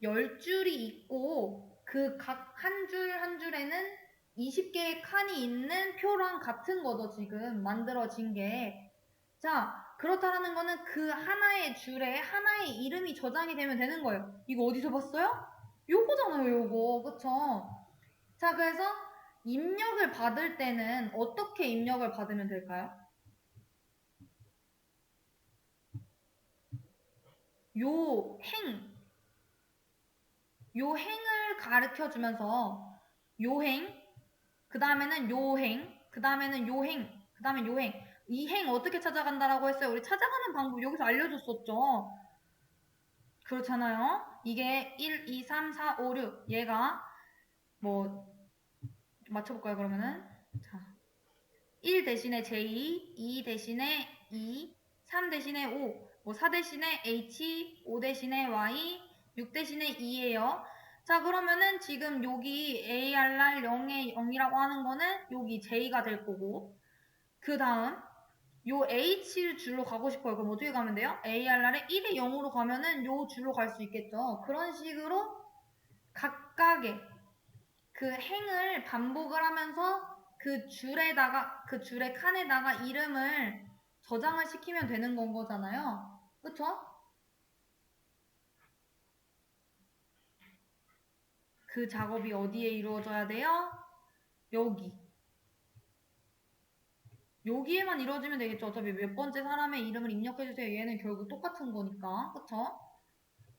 10줄이 있고 그 각 한 줄 한 줄에는 20개의 칸이 있는 표랑 같은 거죠. 지금 만들어진 게. 자, 그렇다라는 거는 그 하나의 줄에 하나의 이름이 저장이 되면 되는 거예요. 이거 어디서 봤어요? 요거잖아요, 요거. 그쵸? 자, 그래서 입력을 받을 때는 어떻게 입력을 받으면 될까요? 요 행, 요 행을 가르쳐 주면서 요행, 그 다음에는 요행, 그 다음에는 요행, 그 다음에 요행. 이 행 어떻게 찾아간다라고 했어요? 우리 찾아가는 방법 여기서 알려줬었죠. 그렇잖아요. 이게 1, 2, 3, 4, 5, 6. 얘가 뭐 맞춰볼까요, 그러면은? 자, 1 대신에 J, 2 대신에 E, 3 대신에 O, 뭐 4 대신에 H, 5 대신에 Y, 6 대신에 E예요. 자, 그러면은 지금 여기 ARR 0에 0이라고 하는 거는 여기 J가 될 거고, 그 다음 요 H 줄로 가고 싶어요. 그럼 어떻게 가면 돼요? ARR에 1에 0으로 가면은 요 줄로 갈 수 있겠죠. 그런 식으로 각각의 그 행을 반복을 하면서 그 줄에다가 그 줄의 칸에다가 이름을 저장을 시키면 되는 건 거잖아요. 그쵸? 그 작업이 어디에 이루어져야 돼요? 여기. 여기에만 이루어지면 되겠죠. 어차피 몇 번째 사람의 이름을 입력해주세요. 얘는 결국 똑같은 거니까. 그쵸?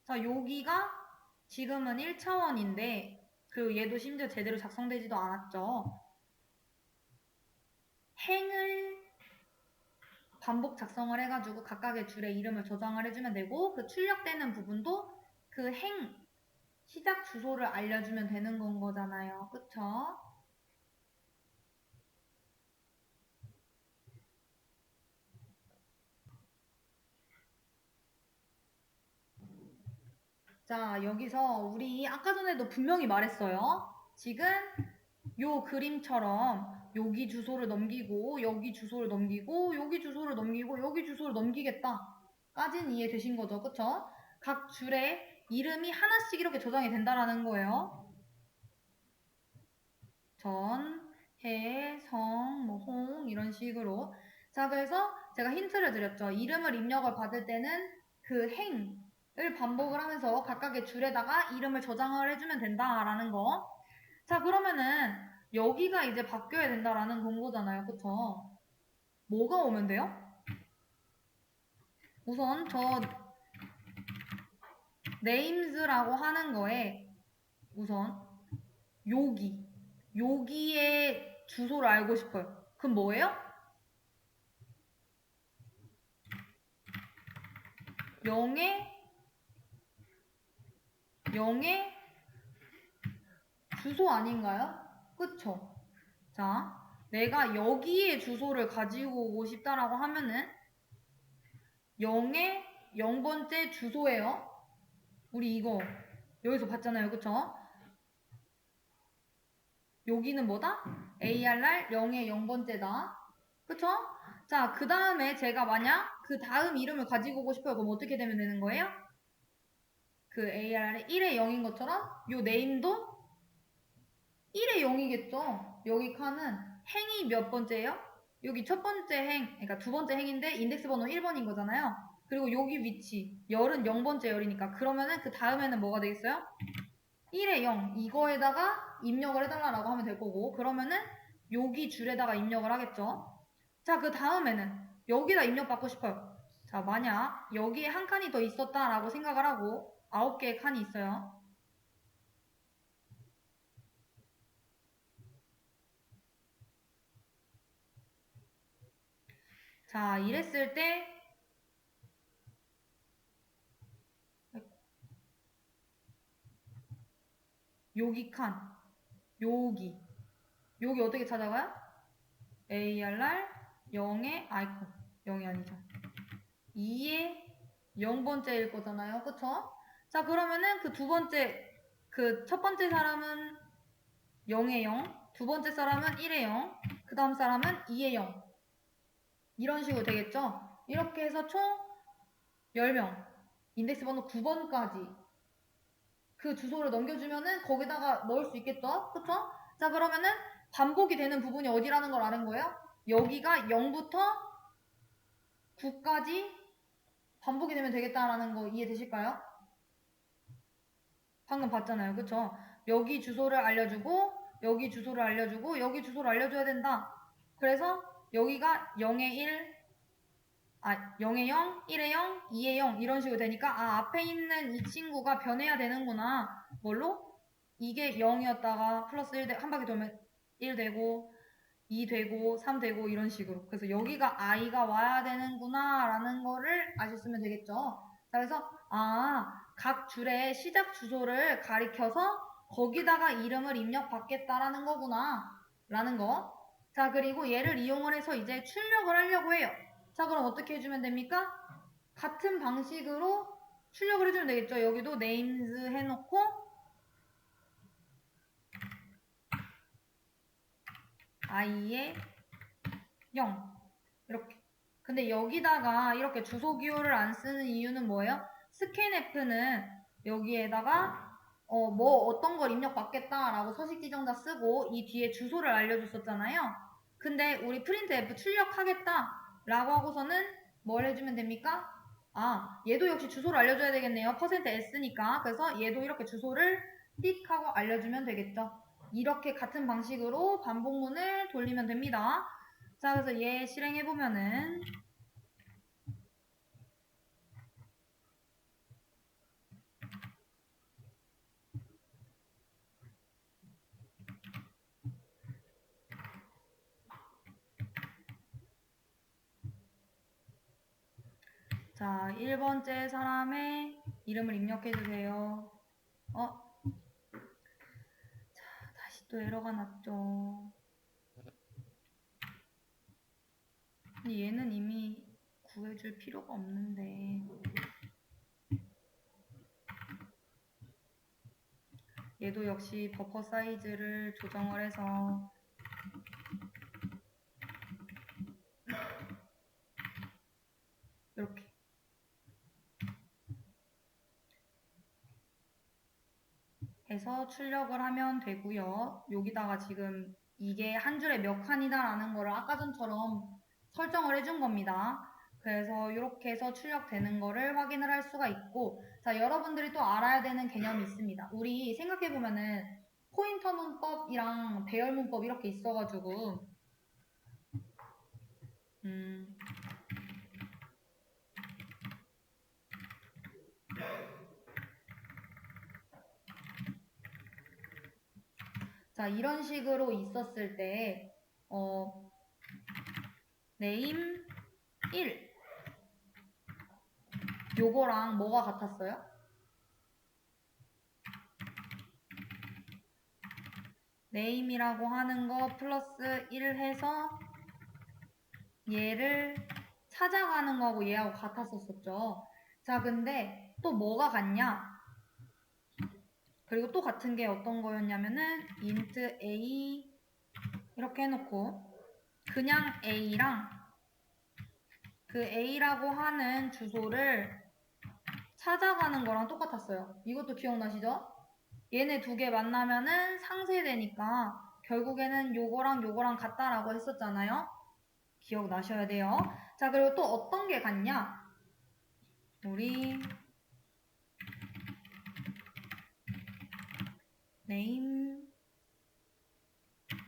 자, 여기가 지금은 1차원인데 그리고 얘도 심지어 제대로 작성되지도 않았죠. 행을 반복 작성을 해가지고 각각의 줄에 이름을 저장을 해주면 되고 그 출력되는 부분도 그 행 시작 주소를 알려주면 되는 건 거잖아요. 그쵸? 자, 여기서 우리 아까 전에도 분명히 말했어요. 지금 요 그림처럼 여기 주소를 넘기고 여기 주소를 넘기고 여기 주소를 넘기고 여기 주소를 넘기겠다 까진 이해되신 거죠. 그쵸? 각 줄에 이름이 하나씩 이렇게 저장이 된다라는 거예요. 전, 해, 성, 뭐, 홍 이런 식으로. 자, 그래서 제가 힌트를 드렸죠. 이름을 입력을 받을 때는 그 행을 반복을 하면서 각각의 줄에다가 이름을 저장을 해주면 된다라는 거. 자, 그러면은 여기가 이제 바뀌어야 된다라는 공고잖아요. 그쵸? 뭐가 오면 돼요? 우선 저 names라고 하는 거에 우선 여기의 주소를 알고 싶어요. 그럼 뭐예요? 0의 주소 아닌가요? 그쵸? 자, 내가 여기에 주소를 가지고 오고 싶다라고 하면은 0의 0번째 주소예요. 우리 이거 여기서 봤잖아요. 그쵸? 여기는 뭐다? ARR 0의 0번째다. 그쵸? 자, 그 다음에 제가 만약 그 다음 이름을 가지고 오고 싶어요. 그럼 어떻게 되면 되는 거예요? 그 ARR이 1의 0인 것처럼 요 네임도 1의 0이겠죠? 여기 칸은 행이 몇 번째예요? 여기 첫 번째 행, 그러니까 두 번째 행인데 인덱스 번호 1번인 거잖아요. 그리고 여기 위치, 열은 0번째 열이니까 그러면은 그 다음에는 뭐가 되겠어요? 1의 0 이거에다가 입력을 해달라고 하면 될 거고 그러면은 여기 줄에다가 입력을 하겠죠. 자, 그 다음에는 여기다 입력 받고 싶어요. 자, 만약 여기에 한 칸이 더 있었다라고 생각을 하고 9개의 칸이 있어요. 자, 이랬을 때 여기 칸, 여기 어떻게 찾아가요? ARR 0의 아이콘, 0이 아니죠. 2의 0번째일 거잖아요. 그쵸? 자, 그러면은 그 두 번째, 그 첫 번째 사람은 0의 0, 두 번째 사람은 1의 0, 그 다음 사람은 2의 0. 이런 식으로 되겠죠? 이렇게 해서 총 10명, 인덱스 번호 9번까지 그 주소를 넘겨주면은 거기다가 넣을 수 있겠죠? 그쵸? 자, 그러면은 반복이 되는 부분이 어디라는 걸 아는 거예요? 여기가 0부터 9까지 반복이 되면 되겠다라는 거 이해되실까요? 방금 봤잖아요. 그쵸? 여기 주소를 알려주고 여기 주소를 알려주고 여기 주소를 알려줘야 된다. 그래서 여기가 0의 1, 0의 0, 1의 0, 2의 0 이런 식으로 되니까 앞에 있는 이 친구가 변해야 되는구나. 뭘로? 이게 0이었다가 플러스 1 한 바퀴 돌면 1 되고 2 되고 3 되고 이런 식으로. 그래서 여기가 i가 와야 되는구나 라는 거를 아셨으면 되겠죠. 자, 그래서 각 줄의 시작 주소를 가리켜서 거기다가 이름을 입력받겠다라는 거구나 라는 거. 자, 그리고 얘를 이용을 해서 이제 출력을 하려고 해요. 자, 그럼 어떻게 해주면 됩니까? 같은 방식으로 출력을 해주면 되겠죠. 여기도 names 해놓고 i의 0 이렇게. 근데 여기다가 이렇게 주소 기호를 안 쓰는 이유는 뭐예요? scanf는 여기에다가 뭐 어떤 걸 입력받겠다라고 서식 지정자 쓰고 이 뒤에 주소를 알려줬었잖아요. 근데 우리 printf 출력하겠다라고 하고서는 뭘 해주면 됩니까? 얘도 역시 주소를 알려줘야 되겠네요. %s니까. 그래서 얘도 이렇게 주소를 띡 하고 알려주면 되겠죠. 이렇게 같은 방식으로 반복문을 돌리면 됩니다. 자, 그래서 얘 실행해보면은 자, 1번째 사람의 이름을 입력해주세요. 자, 다시 또 에러가 났죠. 근데 얘는 이미 구해줄 필요가 없는데 얘도 역시 버퍼 사이즈를 조정을 해서 이렇게 해서 출력을 하면 되고요. 여기다가 지금 이게 한 줄에 몇 칸이다 라는 거를 아까 전처럼 설정을 해준 겁니다. 그래서 이렇게 해서 출력되는 거를 확인을 할 수가 있고, 자, 여러분들이 또 알아야 되는 개념이 있습니다. 우리 생각해보면은 포인터 문법이랑 배열 문법 이렇게 있어가지고 자, 이런 식으로 있었을 때 name 1 요거랑 뭐가 같았어요? name이라고 하는 거 플러스 1 해서 얘를 찾아가는 거하고 얘하고 같았었죠. 자, 근데 또 뭐가 같냐? 그리고 또 같은 게 어떤 거였냐면은 int a 이렇게 해놓고 그냥 a랑 그 a라고 하는 주소를 찾아가는 거랑 똑같았어요. 이것도 기억나시죠? 얘네 두 개 만나면은 상쇄되니까 결국에는 요거랑 같다라고 했었잖아요. 기억나셔야 돼요. 자, 그리고 또 어떤 게 같냐? 우리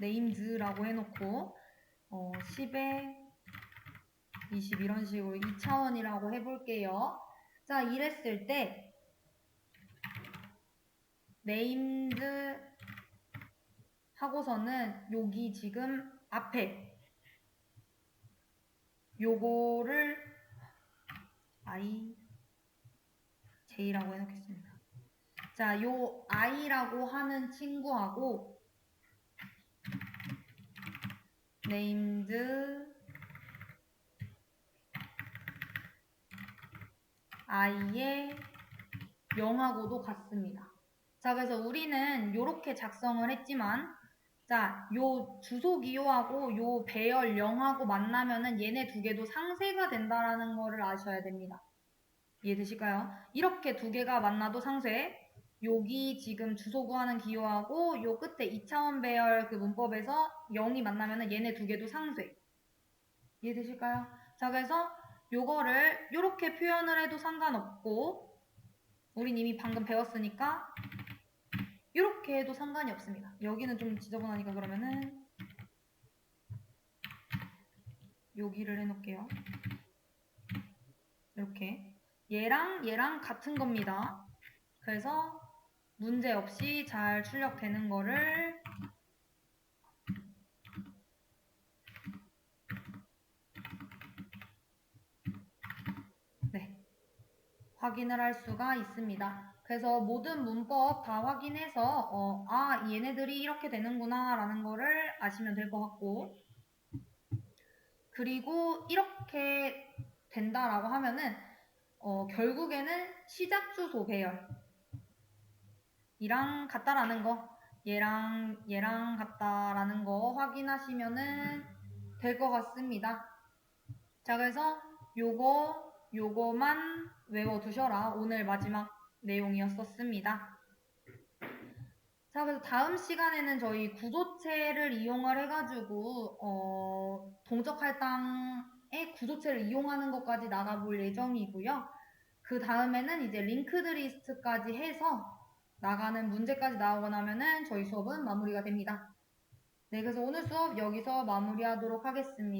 names라고 해놓고 10에 20 이런 식으로 2차원이라고 해볼게요. 자, 이랬을 때 named 하고서는 여기 지금 앞에 요거를 j라고 해놓겠습니다. 자, 요 i라고 하는 친구하고 named i의 0하고도 같습니다. 자, 그래서 우리는 요렇게 작성을 했지만, 자, 요 주소 기호하고 요 배열 0하고 만나면은 얘네 두 개도 상쇄가 된다라는 거를 아셔야 됩니다. 이해되실까요? 이렇게 두 개가 만나도 상쇄. 여기 지금 주소 구하는 기호하고 요 끝에 2차원 배열 그 문법에서 0이 만나면은 얘네 두 개도 상쇄. 이해되실까요? 자, 그래서 요거를 요렇게 표현을 해도 상관없고, 우린 이미 방금 배웠으니까 이렇게 해도 상관이 없습니다. 여기는 좀 지저분하니까 그러면은 여기를 해놓을게요. 이렇게 얘랑 같은 겁니다. 그래서 문제 없이 잘 출력되는 거를 확인을 할 수가 있습니다. 그래서 모든 문법 다 확인해서 얘네들이 이렇게 되는구나 라는 거를 아시면 될 것 같고, 그리고 이렇게 된다라고 하면은 결국에는 시작 주소 배열 이랑 같다라는 거, 얘랑 같다라는 거 확인하시면은 될 것 같습니다. 자, 그래서 요거만 외워두셔라. 오늘 마지막 내용이었었습니다. 자, 그래서 다음 시간에는 저희 구조체를 이용을 해가지고 동적 할당의 구조체를 이용하는 것까지 나가볼 예정이고요. 그 다음에는 이제 링크드 리스트까지 해서 나가는 문제까지 나오고 나면은 저희 수업은 마무리가 됩니다. 네, 그래서 오늘 수업 여기서 마무리하도록 하겠습니다.